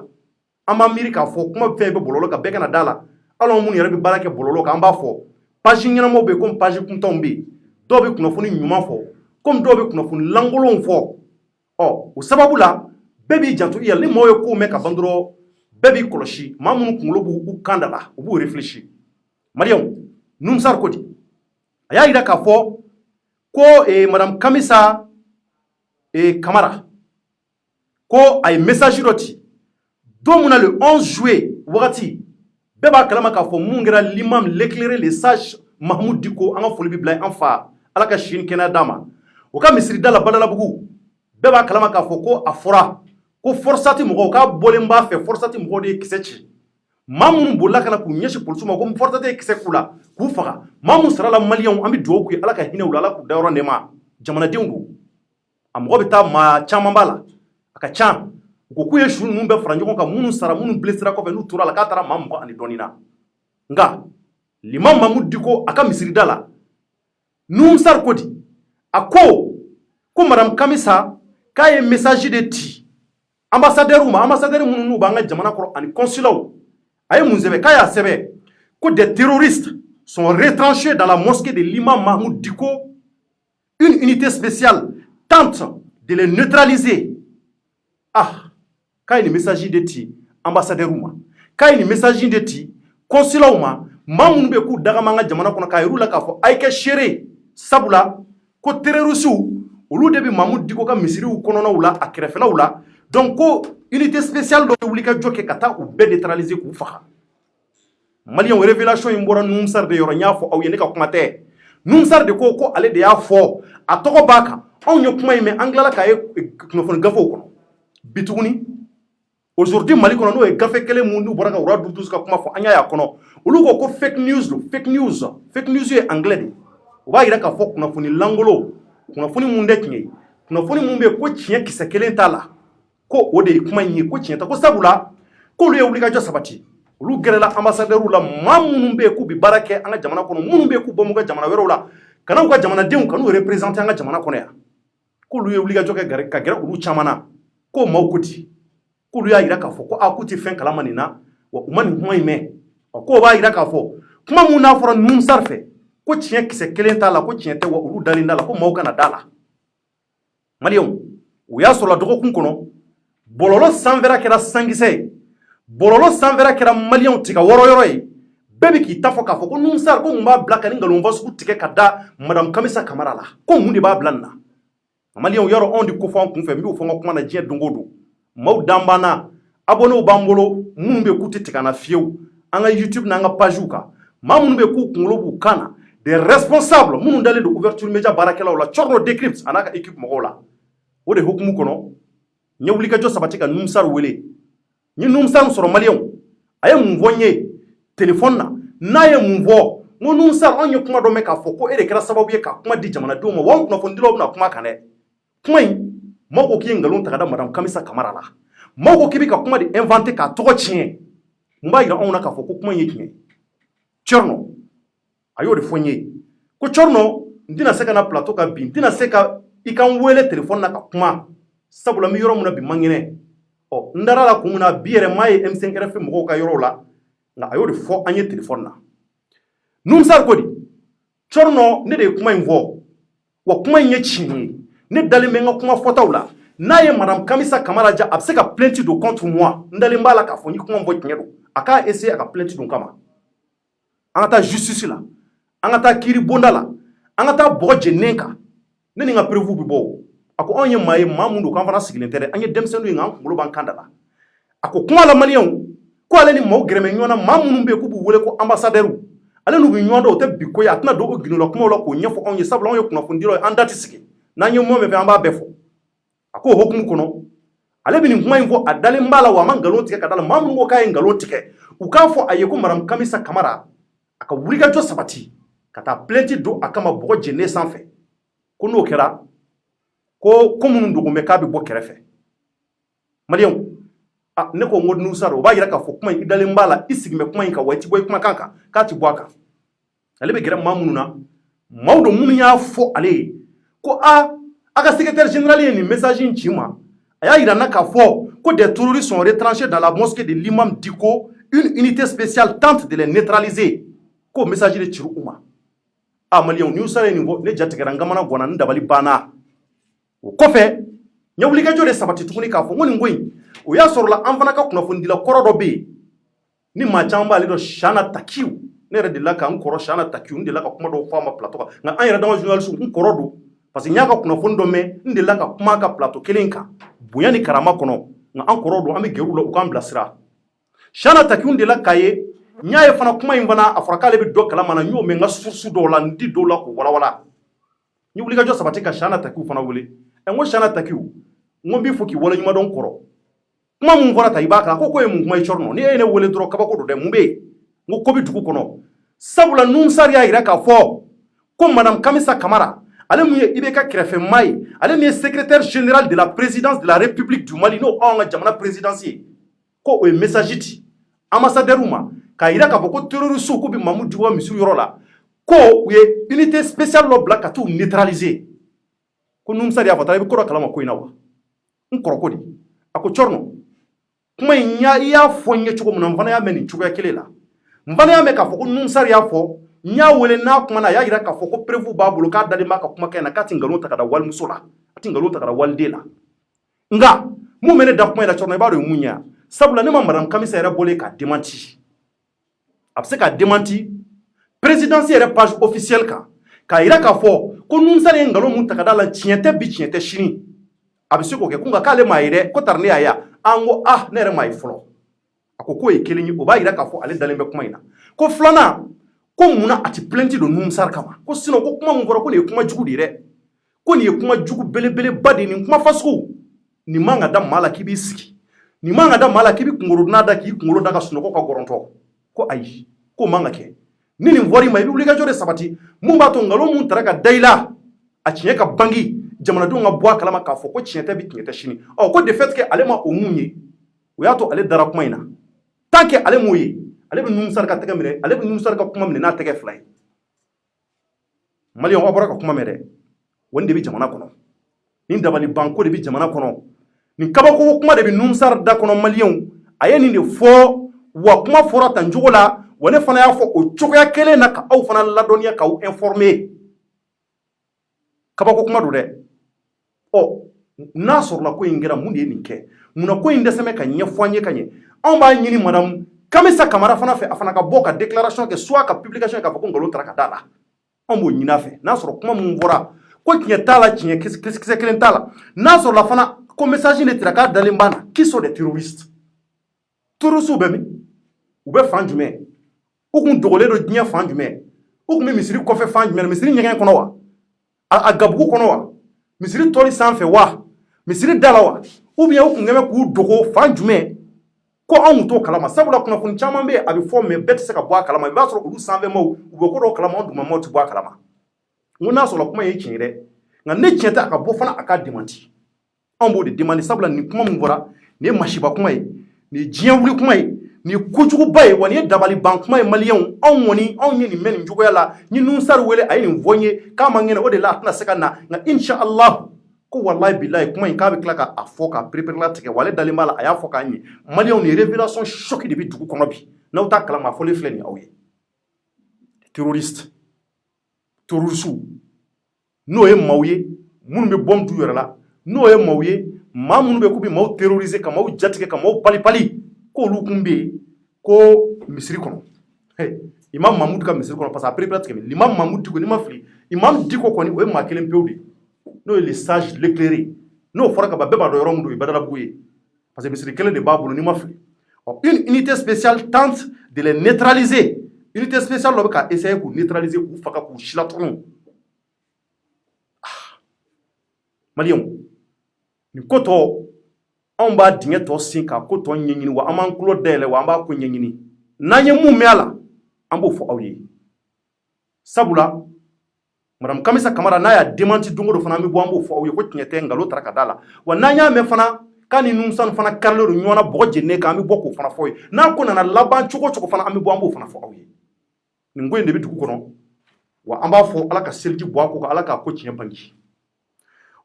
an b'a miiri k'a fɔ kuma fɛn bɛ bɔlɔlɔ kan bɛɛ kana da la hali minnu yɛrɛ bɛ baara kɛ bɔlɔlɔ kan an b'a fɔ page ɲɛnamaw bɛ yen komi page kuntanw bɛ yen dɔw bɛ kunnafoni ɲuman fɔ komi dɔw bɛ kunnafoni lankolonw fɔ o sababu la bɛɛ b'i janto i yɛrɛ ni maaw ye ko mɛn ka ban dɔrɔn bɛɛ b'i kɔlɔsi maa minnu kunkolo b'u kan da la u b'u réfléchir maliyɛnw Noumsar ko di a y'a yira k'a fɔ ko madame Kamisa Kamara ko a ye message dɔ ci don mun na le 11 juillet wagati bɛɛ b'a kalama k'a fɔ mun kɛra l'imam l'éclairé le sage Mahamudu Diko an ka foli bɛ bila an fa ala ka si ni kɛnɛya d'a ma o ka misirida la Badalabugu bɛɛ b'a kalama k'a fɔ ko a fɔra ko forçati mɔgɔw ka bɔlen b'a fɛ forçati mɔgɔw de ye kisɛ ci maa minnu bolila ka na k'u ɲɛsin polisiw ma ko forçati ye kisɛ k'u la k'u faga maa minnu sarala maliyɛnw an bɛ dugawu k'u ye ala ka hinɛ u la ala k'u dayɔrɔ nɛɛma jamanadenw don a mɔgɔ bɛ taa maa caman b'a la a ka ca u ko k'u ye su ninnu bɛɛ fara ɲɔgɔn kan minnu sara minnu blessera kɔfɛ n'u tora la k'a taara maa 20 ani dɔɔnin na nka l'imam Mahamudu Diko a ka misirida la Noumsar ko di a ko madame Kamisa k'a ye message de ci ambassadeur minnu n'u b'an ka jamana kɔrɔ ani consulaw a ye mun sɛbɛn k'a y'a sɛbɛn ko des terroristes sont retranchés dans la mosquée de l'imam Mahamudu Diko. Une unité spéciale tente de les neutraliser. Ah, k'a ye nin message de ci ambassadeur ma k'a ye nin message de ci consulaw ma maa minnu bɛ k'u dagama an ka jamana kɔnɔ k'a yir'u la k'a fɔ a ye kɛ seere sabula ko terroristes olu de bɛ Mahamudu Diko ka misiriw kɔnɔnaw la a kɛrɛfɛlaw la donc ko unité spéciale dɔ bɛ wuli ka jɔ kɛ ka taa u bɛɛ neutraliser k'u faga maliyɛnw révélation in bɔra Noumsar de yɔrɔ n y'a fɔ aw ye ne ka kuma tɛ Noumsar de ko ale de y'a fɔ a tɔgɔ b'a kan anw ye kuma in mɛn an tilala k'a ye kunnafoni gafew kɔnɔ bi tuguni aujourd'hui Mali kɔnɔ n'o ye gafe kelen mun n'u bɔra ka wura dusu ka kuma fɔ an y'a y'a kɔnɔ olu ko fake news don fake news ye anglais de o b'a yira k'a fɔ kunnafoni langolo kunnafoni mun tɛ tiɲɛ ye kunnafoni mun bɛ yen ko tiɲɛ kisɛ kelen t'a la ko o de ye kuma in ye ko tiɲɛ tɛ ko sabula k'olu ye wulikajɔ sabati olu gɛrɛla ambassadeur la maa minnu bɛ yen k'u bɛ baara kɛ an ka jamana kɔnɔ minnu bɛ yen k'u bɔ mun ka jamana wɛrɛw la ka n'u ka jamanadenw ka n'u représenter an ka jamana kɔnɔ yan k'olu ye wulikajɔ kɛ ka gɛrɛ olu caman na k'o maaw ko di k'olu y'a yira k'a fɔ ko k'u tɛ fɛn kalama nin na wa u ma nin kuma in mɛn k'o b'a yira k'a fɔ kuma mun n'a fɔra Numsar fɛ ko tiɲɛ kisɛ kelen t'a la ko tiɲɛ tɛ wa olu dalen t'a la ko maaw kana d'a la maliyɛnw u y'a sɔrɔ dɔgɔkun kɔnɔ bɔlɔlɔ sanfɛla kɛra sankisɛ ye bɔlɔlɔ sanfɛla kɛra maliyɛnw tigɛ wɔrɔ yɔrɔ ye bɛɛ bɛ k'i ta fɔ k'a fɔ ko Numsar ko mun b'a bila ka nin nkalonfɔ sugu tigɛ ka da madame Kamisa Kamara la ko mun de b'a bila nin na maliyɛnw yɔrɔ anw de ko fɔ an kunfɛ n b'o fɔ n ka kuma na diɲɛ don o don maaw dan banna abonnew b'an bolo minnu bɛ k'u tɛ tigɛ an na fiyewu an ka YouTube n'an ka pagew kan maa minnu bɛ k'u kunkolo b'u kan na des responsables minnu dalen don ouverture média baarakɛlaw la Thierno Decrypte a n'a ka équipe mɔgɔw la o de hukumu kɔnɔ n ye wulikajɔ sabati ka Numsar wele n ye Numsar sɔrɔ maliyɛnw a ye mun fɔ n ye téléphone na n'a ye mun fɔ n ko Numsar anw ye kuma dɔ mɛn k'a fɔ ko e de kɛra sababu ye ka kuma di jamanadenw ma wa an kunnafonidilaw bɛna kuma kan dɛ kuma in maaw ko k'i ye nkalon ta ka da madame Kamisa Kamara la maaw ko k'i bɛ ka kuma de inventé k'a tɔgɔ tiɲɛ n b'a yira anw na k'a fɔ ko kuma in ye tiɲɛ Thierno a y'o de fɔ n ye ko Thierno n tɛna se ka na plateau kan bi n tɛna se ka i ka n wele téléphone na ka kuma sabula n bɛ yɔrɔ min na bi man kɛnɛ n dara la kun min na bi yɛrɛ maa ye M5 RFI mɔgɔw ka yɔrɔ la nka a y'o de fɔ an ye téléphone na Numsar ko di Thierno ne de ye kuma in fɔ wa kuma in ye tiɲɛ ye ne dalen bɛ n ka kuma fɔtaw la n'a ye madame Kamisa Kamara ja a bɛ se ka plainte don contre moi n dalen b'a la k'a fɔ n ye kuma fɔ tiɲɛ don a k'a essayer a ka plainte don kama an ka taa justice la an ka taa kiiri bonda la an ka taa bɔgɔ jeninen kan ne ni n ka preuve bɛ bɔ a ko anw ye maa ye maa mun don k'an fana sigilen tɛ dɛ an ye denmisɛnninw ye nka an kunkolo b'an kan da la a ko kuma la maliyɛnw ko ale ni maaw gɛrɛmɛ ɲɔgɔn na maa minnu bɛ yen k'u b'u wele ko ambassadeur ale n'u bɛ ɲɔgɔn dɔn o tɛ bi ko ye a tɛna don o gindola kumaw la k'o ɲɛfɔ anw ye sabula anw ye kunnafonidilaw ye an da tɛ sigi n'an ye mɔgɔ min fɛ an b'a bɛɛ fɔ a ko o hukumu kɔnɔ ale bɛ nin kuma in fɔ a dalen b'a la wa a ma nkalon tigɛ ka da la maa minnu ko k'a ye nkalon tigɛ u k'a fɔ a ye ko madame Kamisa Kamara a ka wulikajɔ sabati ka taa plainte don a kama bɔgɔ jeninen sanfɛ ko n'o kɛra ko minnu dogon bɛ k'a bɛ bɔ kɛrɛfɛ maliyɛnw ne ko n ko Numsar o b'a yira k'a fɔ kuma in i dalen b'a la i sigi bɛ kuma in kan wa i ti bɔ i kumakan kan k'a ti bɔ a kan ale bɛ gɛrɛ maa minnu na maaw don minnu y'a fɔ ale ye ko a ka secrétaire général ye nin message in ci ma a y'a yira n na k'a fɔ ko des terroristes sont retranchés dans la mosquée de l'imam Diko une unité spéciale tente de les neutraliser k'o message de cira u ma maliyɛnw Numsar ye nin fɔ ne jatigɛra n kamana gwanna n dabali banna o kɔfɛ n ye wulikajɔ de sabati tuguni k'a fɔ n ko nin ko in o y'a sɔrɔla an fana ka kunnafonidila kɔrɔ dɔ bɛ yen ni maa caman b'ale dɔn Shana Takiw ne yɛrɛ delila k'an kɔrɔ Shana Takiw n delila ka kuma dɔw fɔ a ma plateau kan nka an yɛrɛ dama journaliste n kɔrɔ don parce que n y'a ka kunnafoni dɔ mɛn n delila ka kuma a ka plateau kelen kan bonya ni karama kɔnɔ nka an kɔrɔ don an bɛ gɛrɛ u la u k'an bilasira Shana Takiw n delila k'a ye n y'a ye fana kuma in fana a fɔra k'ale bɛ dɔ kalama na n y'o mɛn n ka source dɔw la n di dɔw la k'o walawala n ye wulikajɔ sabati ka Shana Takiw fana wele n ko Shana Takiw n ko n b'i fɔ k'i waleɲuman dɔn kɔrɔ kuma mun fɔra ta i b'a kan a ko ye mun kuma ye Thierno ni e ye ne wele dɔrɔn kabako don dɛ mun bɛ yen n ko ko bɛ dugu kɔnɔ sabula Numsar y'a yira k'a fɔ ko madame Kamisa Kamara ale mun ye IBK kɛrɛfɛmaa ye ale min ye secrétaire général de la présidence de la République du Mali n'o anw ka jamana présidence ye ko o ye message di ambassadeur ma k'a yira k'a fɔ ko terroriste ko bɛ Mamu Diko ka misiw yɔrɔ la ko u ye unité spéciale dɔ bila ka t'u neutraliser ko Numsar y'a fɔ ta i bɛ ko dɔ kalama ko in na wa n kɔrɔ ko di a ko Thierno kuma in i y'a fɔ n ye cogo min na n fana y'a mɛn nin cogoya kelen la n fana y'a mɛn k'a fɔ ko Numsar y'a fɔ n y'a wele n'a kuma na a y'a yira k'a fɔ ko preuve b'a bolo k'a dalen b'a ka kumakan in na k'a ti nkalon ta ka da walimuso la a ti nkalon ta ka da waliden la nka mun bɛ ne da kuma in na Thierno i b'a dɔn ye mun ye sabula ne ma madame Kamisa yɛrɛ bɔlen k'a démenti a bɛ se k'a démenti présidence yɛrɛ page officielle kan k'a yira k'a fɔ ko Numsar ye nkalon mun ta ka da la tiɲɛ tɛ bi tiɲɛ tɛ sini a bɛ se k'o kɛ ko nka k'ale m'a ye dɛ ko tari ne y'a ye an ko ne yɛrɛ m'a ye fɔlɔ a ko k'o ye kelen ye o b'a yira k'a fɔ ale dalen bɛ kuma in na ko filanan ko munna a ti plainte don Numsar kama ko sinon ko kuma mun fɔra ko nin ye kuma jugu de ye dɛ ko nin ye kuma jugu belebeleba de ye nin kuma fasugu nin man ka da maa la k'i b'i sigi nin man ka da maa la k'i bɛ kunkolo dunan da k'i kunkolo da ka sunɔgɔ ka gɔrɔntɔ ko ayi k'o man ka kɛ ni nin fɔra i ma i bɛ wulikajɔ de sabati mun b'a to nkalon mun tara ka da i la a tiɲɛ ka bangi jamanadenw ka bɔ a kalama k'a fɔ ko tiɲɛ tɛ bi tiɲɛ tɛ sini ko de fait que ale ma o mun ye o y'a to ale dara kuma in na tant que ale m'o ye ale bɛ Numsar ka tɛgɛ minɛ ale bɛ Numsar ka kuma minɛ n'a tɛgɛ fila ye maliyɛnw aw bɔra ka kuma mɛn dɛ wa nin de bɛ jamana kɔnɔ nin dabali banko de bɛ jamana kɔnɔ nin kabako kuma de bɛ Numsar da kɔnɔ maliyɛnw a ye nin de fɔ wa kuma fɔra tan cogo la wa ne fana y'a fɔ o cogoya kelen na ka aw fana ladɔnniya k'aw informer kabako kuma don dɛ n'a sɔrɔla ko in kɛra mun de ye nin kɛ munna ko in dɛsɛ ka ɲɛfɔ an ye ka ɲɛ anw b'a ɲini madame Kamisa Kamara fana fɛ a fana ka bɔ ka déclaration kɛ soit ka publication k'a fɔ ko nkalon tara ka d'a la anw b'o ɲini a fɛ n'a sɔrɔ kuma mun fɔra ko tiɲɛ t'a la tiɲɛ kisɛ kelen t'a la n'a sɔrɔla fana ko message de tira k'a dalen b'a na qui sont des terroristes terroristes bɛ min u bɛ fan jumɛn u kun dogolen don diɲɛ fan jumɛn u kun bɛ misiri kɔfɛ fan jumɛn misiri ɲɛgɛn kɔnɔ wa a gabugu kɔnɔ wa misiri tɔli sanfɛ wa misiri da la wa ou bien u kun kɛmɛ k'u dogo fan jumɛn ko anw t'o kalama sabula kunnafoni caman bɛ a bɛ fɔ mɛ bɛɛ tɛ se ka bɔ a kalama i b'a sɔrɔ olu sanfɛmaw u bɛ ko dɔw kalama anw dugumamaw tɛ bɔ a kalama n ko n'a sɔrɔ kuma ye tiɲɛ dɛ nka ne tiɲɛ tɛ a ka bɔ fana a ka démenti anw b'o de demandi sabula nin kuma min fɔra nin ye masiba kuma ye nin ye diɲɛ wuli kuma ye nin ye kojuguba ye wa nin ye dabaliban kuma ye maliyɛnw anw kɔni anw ye nin mɛn nin cogoya la ni Nusari wele a ye nin fɔ n ye k'a ma ŋɛnɛ o de la a tɛna se ka na nka inshallah ko wallahi billahi kuma in k'a bɛ tila k'a fɔ k'a perepere tigɛ wa ale dalen b'a la a y'a fɔ k'a ɲɛ maliyɛnw ni révélation choc de bɛ dugu kɔnɔ bi n'aw t'a kalama a fɔlen filɛ nin aw ye terroriste n'o ye maaw ye minnu bɛ bɔn du yɛrɛ la n'o ye maaw ye maa minnu bɛ k'u bɛ maaw terroriser ka maaw jatigɛ ka maaw pali k'olu kun bɛ yen ko misiri kɔnɔ imam Mahmud ka misiri kɔnɔ parce que a perepere tigɛ l'imam Mahmud Diko ni ma fili imam Diko kɔni o ye maa kelen pewu de n'o ye le sage l'éclairé n'o fɔra ka ban bɛɛ b'a dɔn yɔrɔ min don o ye Badalabugu ye parce que misiri kelen de b'a bolo ni ma fili une unité spéciale tente de les neutraliser unité spéciale dɔ bɛ ka essayer k'u neutraliser k'u faga k'u silatɔrɔn maliyɛnw nin ko tɔ anw b'a dingɛ tɔ sen k'a ko tɔ ɲɛɲini wa an b'an tulo dayɛlɛ wa an b'a ko ɲɛɲini n'an ye mun mɛn a la an b'o fɔ aw ye sabula madame Kamisa Kamara n'a y'a démenti don o don fana an bɛ bɔ an b'o fɔ aw ye ko tiɲɛ tɛ nkalon tara ka d'a la wa n'an y'a mɛn fana k'a ni Nusani fana karilen don ɲɔgɔn na bɔgɔ jeninen kan an bɛ bɔ k'o fana fɔ ye n'a ko nana laban cogo o cogo fana an bɛ bɔ an b'o fana fɔ aw ye nin ko in de bɛ dugu kɔnɔ wa an b'a fɔ ala ka seliji bɔ a ko kan ala k'a ko tiɲɛ bangi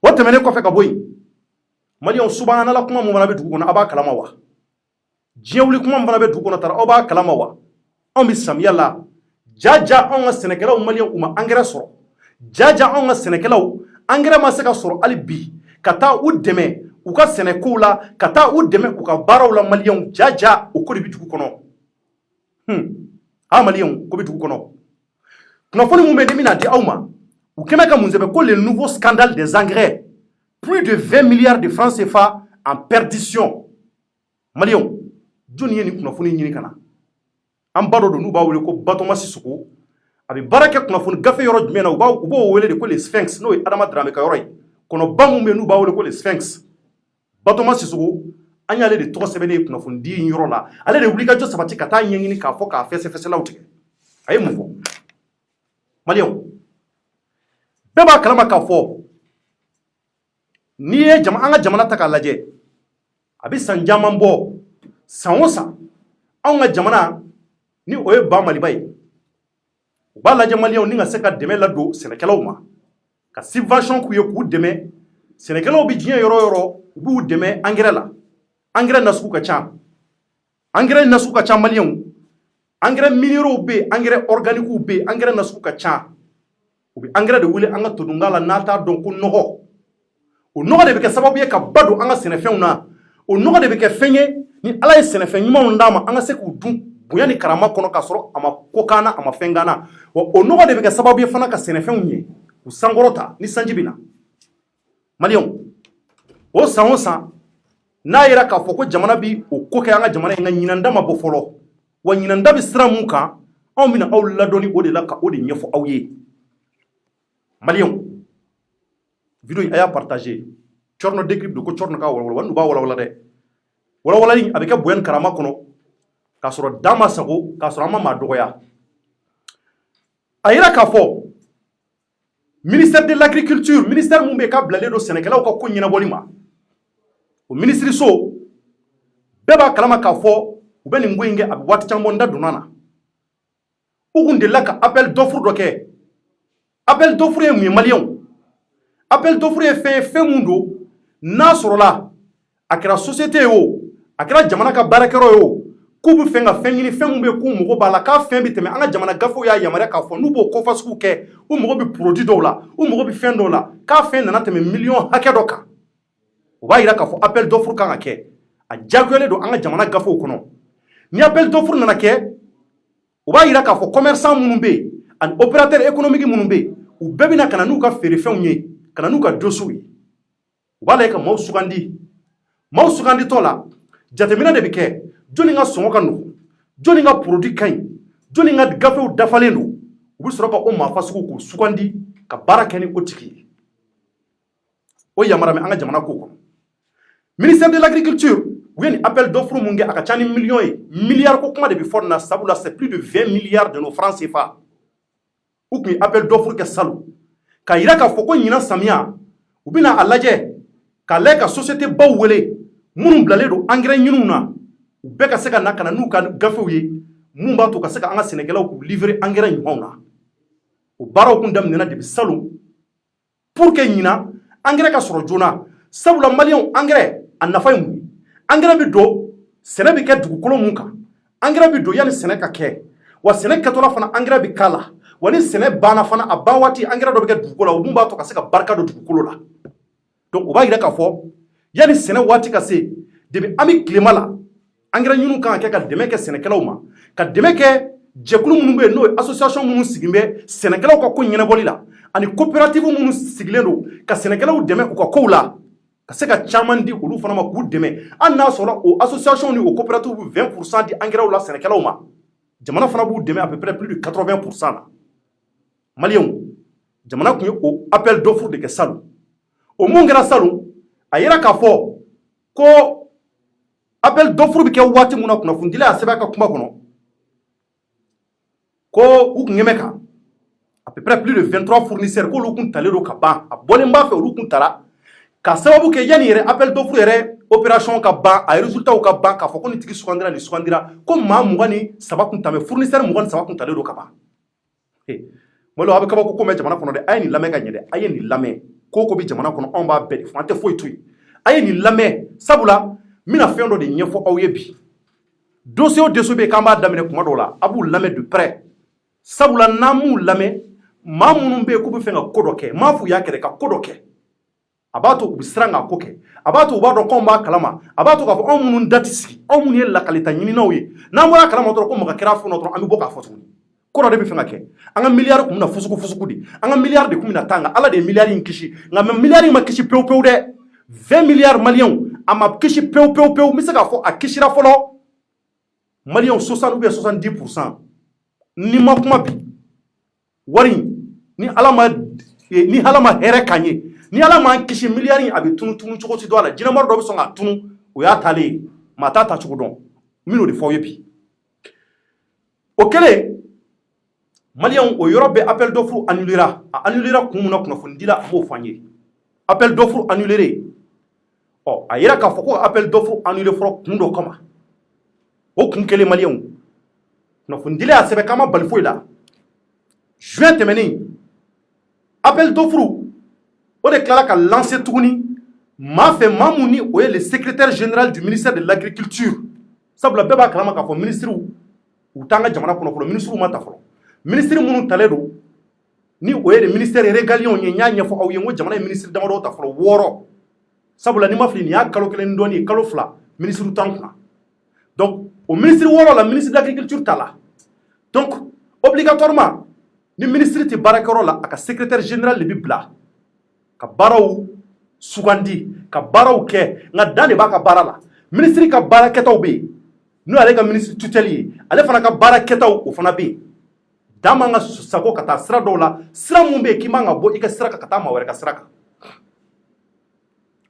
o tɛmɛnen kɔfɛ ka bɔ yen maliyɛnw subhanala kuma mun fana bɛ dugu kɔnɔ a b'a kalama wa diɲɛ wuli kuma mun fana bɛ dugu kɔnɔ tara aw b'a kalama wa anw bɛ samiya la jaja anw ka sɛnɛkɛlaw maliyɛnw u ma angɛrɛ sɔrɔ jaja anw ka sɛnɛkɛlaw angɛrɛ ma se ka sɔrɔ hali bi ka taa u dɛmɛ u ka sɛnɛkow la ka taa u dɛmɛ u ka baaraw la maliyɛnw jaja o ko de bɛ dugu kɔnɔ maliyɛnw ko bɛ dugu kɔnɔ kunnafoni mun bɛ ni bɛna di aw ma u kɛmɛ ka mun sɛbɛn ko le nouveau scandale des engrais plus de 20 milliards de francs CFA en perdition maliyɛnw jɔnni ye nin kunnafoni ɲini ka na an ba dɔ don n'u b'a wele ko Batoma Sisoko a bɛ baara kɛ kunnafoni gafe yɔrɔ jumɛn na u b'o wele de ko le Sphinx n'o ye Adama Dramé ka yɔrɔ ye kɔnɔba mun bɛ yen n'u b'a wele ko le Sphinx Batoma Sisoko an y'ale de tɔgɔ sɛbɛnnen ye kunnafoni di in yɔrɔ la ale de wuli ka jɔ sabati ka taa ɲɛɲini k'a fɔ k'a fɛsɛfɛsɛlaw tigɛ a ye mun fɔ maliyɛnw bɛɛ b'a kalama k'a fɔ n'i ye an ka jamana ta k'a lajɛ a bɛ san caman bɔ san o san anw ka jamana ni o ye ba Maliba ye u b'a lajɛ maliyɛnw ni ka se ka dɛmɛ ladon sɛnɛkɛlaw ma ka subvention k'u ye k'u dɛmɛ sɛnɛkɛlaw bɛ diɲɛ yɔrɔ o yɔrɔ u b'u dɛmɛ angɛrɛ la angɛrɛ nasugu ka ca maliyɛnw angɛrɛ minéraux bɛ yen angɛrɛ organiques bɛ yen angɛrɛ nasugu ka ca u bɛ angɛrɛ de wele an ka todunkan la n'a t'a dɔn ko nɔgɔ o nɔgɔ de bɛ kɛ sababu ye ka ba don an ka sɛnɛfɛnw na o nɔgɔ de bɛ kɛ fɛn ye ni ala ye sɛnɛfɛn ɲumanw d'a ma an ka se k'u dun bonya ni karama kɔnɔ k'a sɔrɔ a ma ko k'an na a ma fɛn k'an na wa o nɔgɔ de bɛ kɛ sababu ye fana ka sɛnɛfɛnw ɲɛ u sankɔrɔta ni sanji bɛ na maliyɛnw o san o san n'a yɛrɛ k'a fɔ ko jamana bi o ko kɛ an ka jamana in nka ɲinanda ma bɔ fɔlɔ wa ɲinanda bɛ sira mun kan anw bɛna aw ladɔnni o de la ka o de ɲɛfɔ aw ye maliyɛnw video in a y'a partager Corno décrypte do ko Corno ka walawala wa n'u b'a walawala dɛ walawalali a bɛ kɛ bonya ni karama kɔnɔ k'a sɔrɔ da ma sago k'a sɔrɔ an ma maa dɔgɔya a yira k'a fɔ ministère de l'agriculture ministère mun bɛ yen k'a bilalen don sɛnɛkɛlaw ka ko ɲɛnabɔli ma o ministre so bɛɛ b'a kalama k'a fɔ u bɛ nin ko in kɛ a bɛ waati caman bɔ n da donna na u kun delila ka appel d'offre dɔ kɛ appel d'offre ye mun ye maliyɛnw appel d'offre ye fɛn mun don n'a sɔrɔla a kɛra société ye o a kɛra jamana ka baarakɛyɔrɔ ye o k'u bɛ fɛn ka fɛn ɲini fɛn min bɛ k'u mago b'a la k'a fɛn bɛ tɛmɛ an ka jamana gafew y'a yamaruya k'a fɔ n'u b'o kɔfa sugu kɛ u mago bɛ produit dɔw la u mago bɛ fɛn dɔw la k'a fɛn nana tɛmɛ miliyɔn hakɛ dɔ kan o b'a yira k'a fɔ appel d'offre kan ka kɛ a diyagoyalen don an ka jamana gafew kɔnɔ ni appel d'offre nana kɛ o b'a yira k'a fɔ commerçant minnu bɛ yen ani opérateur économique minnu bɛ yen u bɛɛ bɛna ka na n'u ka feerefɛnw ye ka na n'u ka dossiers ye u b'a lajɛ ka maaw suganditɔ la jateminɛ de bɛ kɛ jɔnni ka sɔngɔ ka nɔgɔn jɔnni ka produit ka ɲi jɔnni ka gafew dafalen don u bɛ sɔrɔ ka o maa fasugu k'u sugandi ka baara kɛ ni o tigi ye o yamaruya bɛ an ka jamana ko kɔnɔ ministère de l'agriculture u ye nin appel d'offre mun kɛ a ka ca ni miliyɔn ye miliyari ko kuma de bɛ fɔ nin na sabula c'est plus de 20 milliards de nos francs CFA u tun ye appel d'offre kɛ salon k'a yira k'a fɔ ko ɲinan samiya u bɛna a lajɛ k'a lajɛ ka société baw wele minnu bilalen don engrais ɲiniw na u bɛɛ ka se ka na ka na n'u ka gafew ye mun b'a to ka se ka an ka sɛnɛkɛlaw k'u livrer engrais ɲumanw na o baaraw kun daminɛna depuis salon pour que ɲinan engrais ka sɔrɔ joona sabula maliyɛnw engrais a nafa ye mun ye engrais bɛ don sɛnɛ bɛ kɛ dugukolo mun kan engrais bɛ don yanni sɛnɛ ka kɛ wa sɛnɛ kɛtɔla fana engrais bɛ k'a la wa ni sɛnɛ banna fana a ban waati engrais dɔ bɛ kɛ dugukolo la o mun b'a to ka se ka barika don dugukolo la donc o b'a yira k'a fɔ yanni sɛnɛ waati ka se depuis an bɛ tilema la engrais ɲiniw kan ka kɛ ka dɛmɛ kɛ sɛnɛkɛlaw ma ka dɛmɛ kɛ jɛkulu minnu bɛ yen n'o ye association minnu sigilen bɛ sɛnɛkɛlaw ka ko ɲɛnabɔli la ani coopérative minnu sigilen don ka sɛnɛkɛlaw dɛmɛ u ka kow la ka se ka caman di olu fana ma k'u dɛmɛ hali n'a sɔrɔ o association ni o coopérative bɛ 20% di engrais la sɛnɛkɛlaw ma jamana fana b'u dɛmɛ à peu près plus de 80% la maliyɛnw jamana tun ye o appel d'offre de kɛ salon o mun kɛra salon a yira k'a fɔ ko appel d'offre bɛ kɛ waati min na kunnafonidila y'a sɛbɛn a ka kuma kɔnɔ ko u tun ɲɛ bɛ kan à peu près plus de 23 fournisseurs k'olu kun talen don ka ban a bɔlen b'a fɛ olu kun tara ka sababu kɛ yanni yɛrɛ appel d'offre yɛrɛ opération ka ban a résultats ka ban k'a fɔ ko nin tigi sugandira nin sugandira ko maa 23 kun tɛmɛ fournisseur 23 kun talen don ka ban malo a bɛ kabako ko mɛn jamana kɔnɔ dɛ a ye nin lamɛn ka ɲɛ dɛ a ye nin lamɛn ko ko bɛ jamana kɔnɔ anw b'a bɛɛ de fɔ an tɛ foyi to yen a ye nin lamɛn sabula n bɛna fɛn dɔ de ɲɛfɔ aw ye bi dossier o dossier bɛ yen k'an b'a daminɛ kuma dɔw la a b'u lamɛn de près sabula n'an m'u lamɛn maa minnu bɛ yen k'u bɛ fɛ ka ko dɔ kɛ m'a fɔ u y'a kɛ dɛ ka ko dɔ kɛ a b'a to u bɛ siran k'a ko kɛ a b'a to u b'a dɔn k'anw b'a kalama a b'a to k'a fɔ anw minnu da tɛ sigi anw minnu ye lakalita ɲininaw ye n'an bɔra kalama dɔrɔn ko maga kɛra fɛn dɔ dɔrɔn an bɛ bɔ k'a fɔ tuguni ko dɔ de bɛ fɛ ka kɛ an ka miliyari kun bɛna fusugu de an ka miliyari de kun bɛna taa nka ala de ye miliyari in kisi nka mɛ miliyari in ma kisi pewu pewu dɛ 20 miliyari maliyɛnw a ma kisi pewu pewu pewu n bɛ se k'a fɔ a kisira fɔlɔ maliyɛnw 60 ou bien 70% ni ma kuma bi wari ni ala ma hɛrɛ k'an ye ni ala m'an kisi miliyari in a bɛ tunu cogo si dɔ a la jinɛmɔrɔ dɔ bɛ sɔn k'a tunu o y'a taalen ye maa t'a tacogo dɔn n bɛn'o de fɔ aw ye bi o kɛlen maliyɛnw o yɔrɔ bɛɛ appel d'offre annulera a annulera kun mun na kunnafonidila a b'o fɔ an ye appel d'offre annulé ɔ a yira k'a fɔ ko appel d'offre annulé fɔlɔ kun dɔ kama o kun kelen maliyɛnw kunnafonidila y'a sɛbɛn k'an ma bali foyi la juin tɛmɛnen appel d'offre o de tilala ka lancer tuguni maa fɛ maa mun ni o ye le secrétaire général du ministère de l'agriculture sabula bɛɛ b'a kalama k'a fɔ ministres u t'an ka jamana kɔnɔ fɔlɔ ministres ma ta fɔlɔ ministre minnu talen don ni o ye de ministère régaliens ye n y'a ɲɛfɔ aw ye n ko jamana ye ministre damadɔ ta fɔlɔ 6 sabula ni ma fili nin y'a kalo kelen dɔɔni ye kalo 2 ministre t'an kunna donc o ministre 6 la ministre de l'agriculture t'a la donc obligatoirement ni ministre tɛ baarakɛyɔrɔ la a ka secrétaire général de bɛ bila ka baaraw sugandi ka baaraw kɛ nka dan de b'a ka baara la ministre ka baarakɛtaw bɛ yen n'o y'ale ka ministre tutelle ye ale fana ka baarakɛtaw o fana bɛ yen dan man ka sago ka taa sira dɔw la sira mun bɛ yen k'i man ka bɔ i ka sira kan ka taa maa wɛrɛ ka sira kan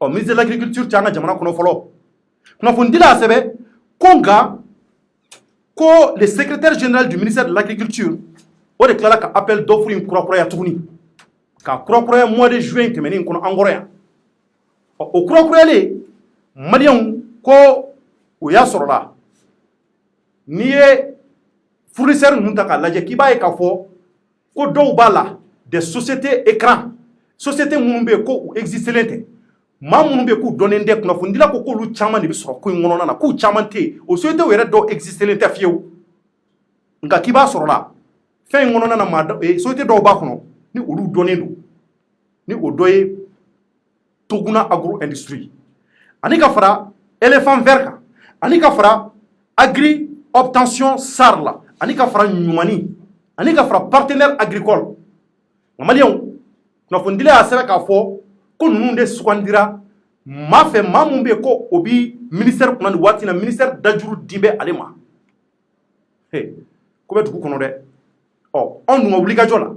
ɔ ministre de l'agriculture tɛ an ka jamana kɔnɔ fɔlɔ kunnafonidila y'a sɛbɛn ko nka ko le secrétaire général du ministère de l'agriculture o de tilala ka appel d'offre in kurakuraya tuguni ka kurakuraya mois de juin tɛmɛnen kɔnɔ an kɔrɔ yan ɔ o kurakurayalen maliyɛnw ko o y'a sɔrɔla n'i ye fournisseur ninnu ta k'a lajɛ k'i b'a ye k'a fɔ ko dɔw b'a la des sociétés écrans société minnu bɛ yen ko u existelen tɛ maa minnu bɛ k'u dɔnnen tɛ kunnafonidila ko k'olu caman de bɛ sɔrɔ ko in kɔnɔna na k'u caman tɛ yen o société yɛrɛ dɔw existelen tɛ fiyewu nka k'i b'a sɔrɔ la fɛn in kɔnɔna na société dɔw b'a kɔnɔ ni olu dɔnnen don ni o dɔ ye Toguna Agro Industrie ani ka fara Elephant Vert kan ani ka fara Agri Obtention SAR la ani ka fara Ɲumani ani ka fara Partenaire Agricole nka maliyɛnw kunnafonidila y'a sɛbɛn k'a fɔ ko ninnu de sugandira maa fɛ maa mun bɛ yen ko o bi ministère kunna nin waati na ministère dajuru di bɛ ale ma ko bɛ dugu kɔnɔ dɛ anw dun ka wulikajɔ la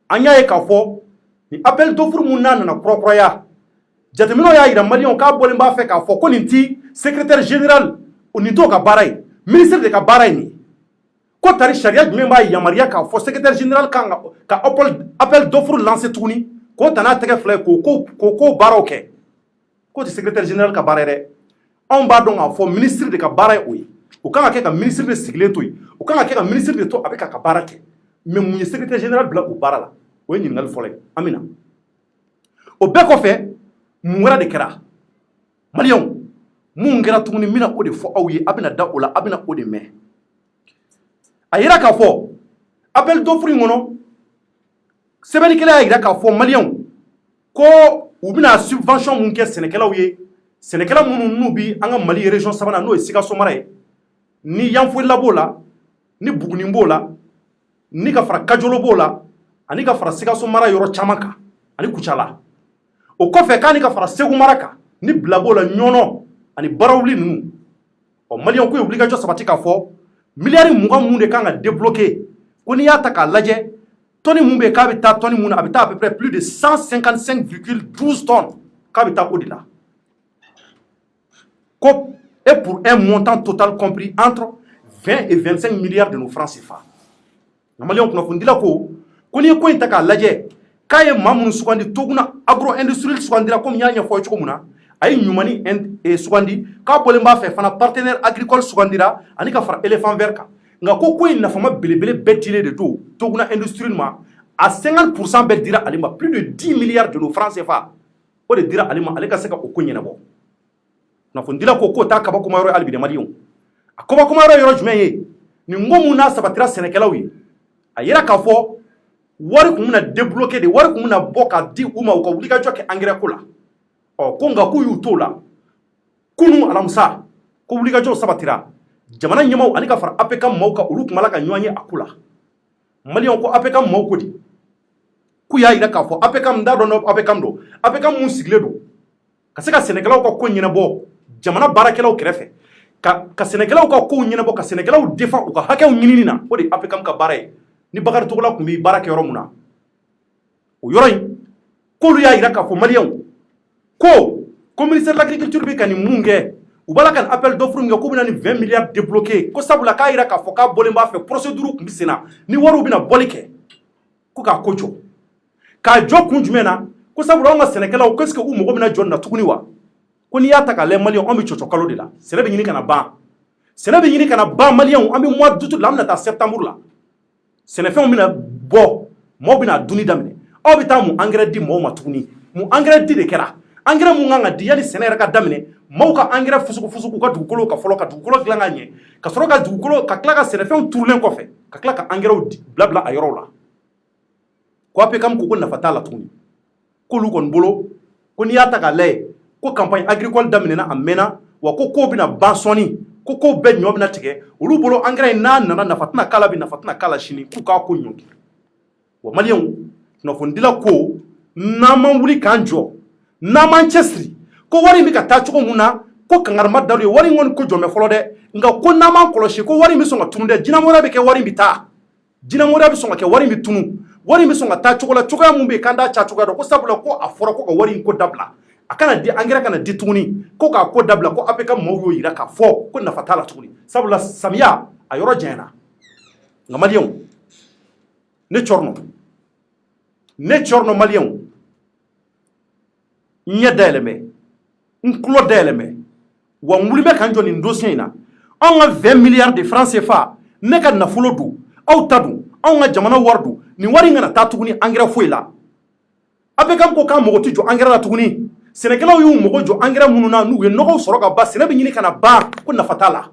an y'a ye k'a fɔ ni appel d'offre mun n'a nana kurakuraya jateminɛw y'a yira maliyɛnw k'a bɔlen b'a fɛ k'a fɔ ko nin ti secrétaire général nin t'o ka baara ye ministre de ka baara ye nin ko tari sariya jumɛn b'a yamaruya k'a fɔ secrétaire général kan ka appel d'offre lancer tuguni k'o ta n'a tɛgɛ fila ye k'o baaraw kɛ k'o tɛ secrétaire général ka baara ye dɛ anw b'a dɔn k'a fɔ ministre de ka baara ye o ye o kan ka kɛ ka ministre de sigilen to yen o kan ka kɛ ka ministre de to a bɛ ka baara kɛ mais mun ye secrétaire général bila o baara la o ye ɲininkali fɔlɔ ye an bɛ na o bɛɛ kɔfɛ mun wɛrɛ de kɛra maliyɛnw mun kɛra tuguni n bɛna o de fɔ aw ye a bɛna da o la a bɛna o de mɛn a yira k'a fɔ appel d'offre in kɔnɔ sɛbɛnnikɛla y'a yira k'a fɔ maliyɛnw ko u bɛna subvention mun kɛ sɛnɛkɛlaw ye sɛnɛkɛla minnu n'u bi an ka Mali région 3nan n'o ye Sikaso mara ye ni Yanfolila b'o la ni Buguni b'o la ni ka fara Kajolo b'o la ani ka fara Sikaso mara yɔrɔ caman kan ani Kucala o kɔfɛ k'ani ka fara Segu mara kan ni Bila b'o la Ɲɔnɔ ani Barawuli ninnu maliyɛnw ko ye wulikajɔ sabati k'a fɔ miliyari 20 mun de kan ka débloquer ko n'i y'a ta k'a lajɛ tonne mun bɛ k'a bɛ taa tonne mun na a bɛ taa à peu près plus de 155,12 tonnes k'a bɛ taa o de la ko et pour un montant total compris entre 20 et 25 milliards de nos francs CFA maliyɛnw kunnafonidila ko n'i ye ko in ta k'a lajɛ k'a ye maa minnu sugandi Toguna Agro Industrie sugandira komi n y'a ɲɛfɔ aw ye cogo min na a ye Ɲumani sugandi k'a bɔlen b'a fɛ fana Partenaire Agricole sugandira ani ka fara Elephant Vert kan nka ko in nafama belebele bɛɛ dilen de don Toguna Industrie ma a 50% bɛɛ dira ale ma plus de 10 milliards de nos francs CFA o de dira ale ma ale ka se ka o ko ɲɛnabɔ kunnafonidila ko k'o t'a kabakoma yɔrɔ ye hali bi dɛ maliyɛnw a kabakoma yɔrɔ ye yɔrɔ jumɛn ye nin ko mun n'a sabatira sɛnɛkɛlaw ye a yira k'a fɔ wari kun bɛna débloquer de wari kun bɛna bɔ ka di u ma u ka wulikajɔ kɛ engrais ko la ko nka k'u y'u t'o la kunu alamisa ko wulikajɔw sabatira jamana ɲɛmaw ani ka fara APK maaw ka olu tun b'a la ka ɲɔgɔn ye a ko la maliyɛnw ko APK maaw ko di k'u y'a yira k'a fɔ APK n t'a dɔn APK don APK mun sigilen don ka se ka sɛnɛkɛlaw ka ko ɲɛnabɔ jamana baarakɛlaw kɛrɛfɛ ka sɛnɛkɛlaw ka kow ɲɛnabɔ ka sɛnɛkɛlaw défend u ka hakɛw ɲinini na o de ye APK ka baara ye ni Bakari Togola tun bɛ baara kɛ yɔrɔ mun na o yɔrɔ in k'olu y'a yira k'a fɔ maliyɛnw ko ministère de l'agriculture bɛ ka nin mun kɛ u b'a la ka nin appel d'offre min kɛ k'u bɛna nin 20 milliards débloquer ko sabula k'a yira k'a fɔ k'a bɔlen b'a fɛ procédure tun bɛ sen na ni wariw bɛna bɔli kɛ ko k'a ko jɔ k'a jɔ kun jumɛn na ko sabula anw ka sɛnɛkɛlaw ko est-ce que u mago bɛna jɔ nin na tuguni wa ko n'i y'a ta k'a lajɛ maliyɛnw an bɛ cɔcɔ kalo de la sɛnɛ bɛ ɲini ka na ban sɛnɛ bɛ ɲini ka na ban maliyɛnw an bɛ mois d'août la an bɛna taa septembre la sɛnɛfɛnw bɛna bɔ maaw bɛna dunni daminɛ aw bɛ taa mun engrais di maaw ma tuguni mun engrais di de kɛra engrais mun kan ka di yanni sɛnɛ yɛrɛ ka daminɛ maaw ka engrais fusugu ka dugukolo ka fɔlɔ ka dugukolo dilan ka ɲɛ ka sɔrɔ ka dugukolo ka tila ka sɛnɛfɛnw turulen kɔfɛ ka tila ka engrais bila a yɔrɔw la ko APK ko nafa t'a la tuguni k'olu kɔni bolo ko n'i y'a ta k'a lajɛ ko campagne agricole daminɛna a mɛnna wa ko kow bɛna ban sɔnni ko kow bɛɛ ɲɔ bɛna tigɛ olu bolo engrais n'a nana nafa tɛna k'a la bi nafa tɛna k'a la sini k'u k'a ko ɲɔnki wa maliyɛnw kunnafonidila ko n'an man wuli k'an jɔ n'an man cɛsiri ko wari in bɛ ka taa cogo mun na ko kangarima dalu ye wari in kɔni ko jɔn bɛ fɔlɔ dɛ nka ko n'an man kɔlɔsi ko wari in bɛ sɔn ka tunu dɛ jinɛmɔgɔya bɛ kɛ wari in bɛ taa jinɛmɔgɔya bɛ sɔn ka kɛ wari in bɛ tunu wari in bɛ sɔn ka taa cogo la cogoya mun bɛ yen k'an t'a ca cogoya dɔn ko sabula ko a fɔra ko ka wari in ko dabila a kana di engrais kana di tuguni ko k'a ko dabila ko APK maaw y'o yira k'a fɔ ko nafa t'a la tuguni sabula samiya a yɔrɔ janyana nka maliyɛnw ne cɔrɔnɔ maliyɛnw n ɲɛ dayɛlɛn bɛ n tulo dayɛlɛn bɛ wa n wuli bɛ ka n jɔ nin dossier in na anw ka 20 milliards de francs CFA ne ka nafolo don aw ta don anw ka jamana wari don nin wari in kana taa tuguni engrais foyi la APK ko k'an mago tɛ jɔ engrais la tuguni sɛnɛkɛlaw y'u mago jɔ engrais minnu na n'u ye nɔgɔw sɔrɔ ka ban sɛnɛ bɛ ɲini ka na ban ko nafa t'a la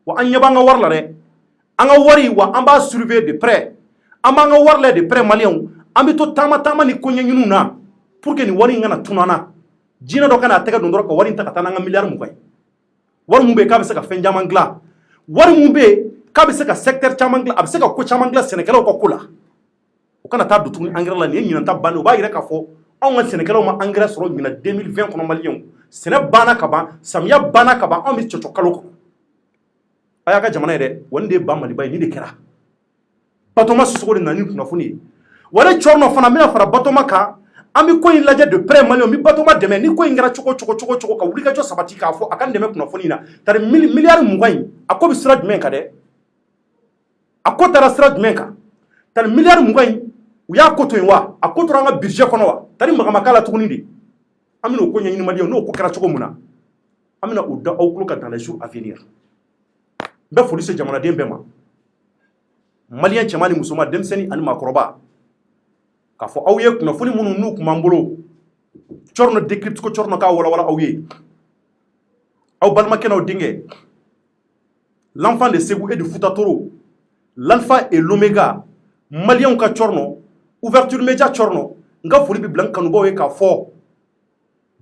wa an ɲɛ b'an ka wari la dɛ an ka wari wa an b'a surveiller de près an b'an ka wari lajɛ de près maliyɛnw an bɛ to taama ni koɲɛɲiniw na pour que nin wari in kana tunun an na jinɛ dɔ kana a tɛgɛ don dɔrɔn ka wari in ta ka taa n'an ka miliyari 20 ye wari mun bɛ yen k'a bɛ se ka fɛn caman dilan wari mun bɛ yen k'a bɛ se ka secteur caman dilan a bɛ se ka ko caman dilan sɛnɛkɛlaw ka ko la o kana taa don tuguni engrais la nin ye ɲinanta bannen o b'a yira k'a fɔ anw ka sɛnɛkɛlaw ma engrais sɔrɔ ɲina 2020 kɔnɔ maliyɛnw sɛnɛ banna ka ban samiya banna ka ban anw bɛ cɔcɔ kalo kɔnɔ a y'a ka jamana ye dɛ wa nin de ye ba maliba ye nin de kɛra Batoma Sisoko de nana ni kunnafoni ye wa ne cɔrɔnɔ fana n bɛna fara Batoma kan an bɛ ko in lajɛ de près maliyɛnw n bɛ Batoma dɛmɛ ni ko in kɛra cogo ka wulikajɔ sabati k'a fɔ a ka n dɛmɛ kunnafoni in na c'est à dire miliyari 20 in a ko bɛ sira jumɛn kan dɛ a ko taara sira jumɛn kan c'est à dire miliyari 20 in u y'a ko to yen wa a ko tora an ka budget kɔnɔ wa c'est à dire maga ma k'a la tuguni de an bɛna o ko ɲɛɲini maliyɛnw n'o ko kɛra cogo min na an bɛna o da aw tulo kan dans les jours à venir n bɛ foli se jamanaden bɛɛ ma maliyɛn cɛman ni musoman denmisɛnnin ani maakɔrɔba k'a fɔ aw ye kunnafoni minnu n'u tun b'an bolo cɔrɔnɔ décrypte ko cɔrɔnɔ k'a walawala aw ye aw balimakɛ n'aw denkɛ l'enfant de Ségou et de Fouta Toro l'alpha et l'oméga maliyɛnw ka cɔrɔnɔ ouverture média cɔrɔnɔ n ka foli bɛ bila n kanubaw ye k'a fɔ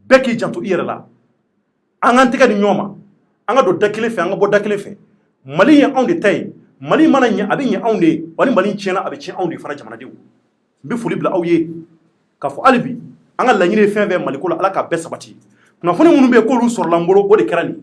bɛɛ k'i janto i yɛrɛ la an k'an tɛgɛ di ɲɔgɔn ma an ka don da kelen fɛ an ka bɔ da kelen fɛ Mali ye anw de ta ye Mali mana ɲɛ a bɛ ɲɛ anw de ye wa ni Mali tiɲɛna a bɛ tiɲɛ anw de fana jamanadenw n bɛ foli bila aw ye k'a fɔ hali bi an ka laɲini ye fɛn fɛn Maliko la Ala k'a bɛɛ sabati kunnafoni minnu bɛ yen k'olu sɔrɔla n bolo o de kɛra nin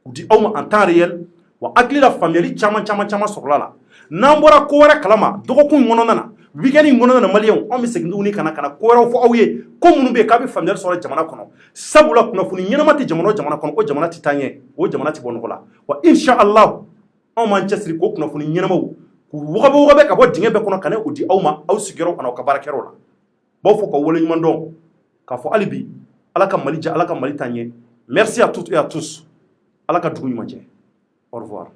u di aw ma en temps réel wa hakili la faamuyali caman sɔrɔla la n'an bɔra ko wɛrɛ kalama dɔgɔkun in kɔnɔna na weekend in kɔnɔna na maliyɛnw anw bɛ segin tuguni ka na ko wɛrɛw fɔ aw ye ko minnu bɛ yen k'a bɛ faamuyali sɔrɔ jamana kɔnɔ sabula kunnafoni ɲɛnama tɛ jamana o jamana kɔnɔ o jamana tɛ taa ɲɛ o jamana tɛ bɔ nɔgɔ la wa inshallah anw m'an cɛsiri k'o kunnafoni ɲɛnamaw k'u wagabe ka bɔ dingɛ bɛɛ kɔnɔ ka n'o di aw ma aw sigiyɔrɔ kana aw ka baarakɛyɔrɔ la b'aw fɔ ka wale ɲuman dɔn k'a fɔ hali bi Ala ka Mali ja Ala ka Mali taa ɲɛ merci à toutes et à tous Ala ka dugu ɲuman cɛ au revoir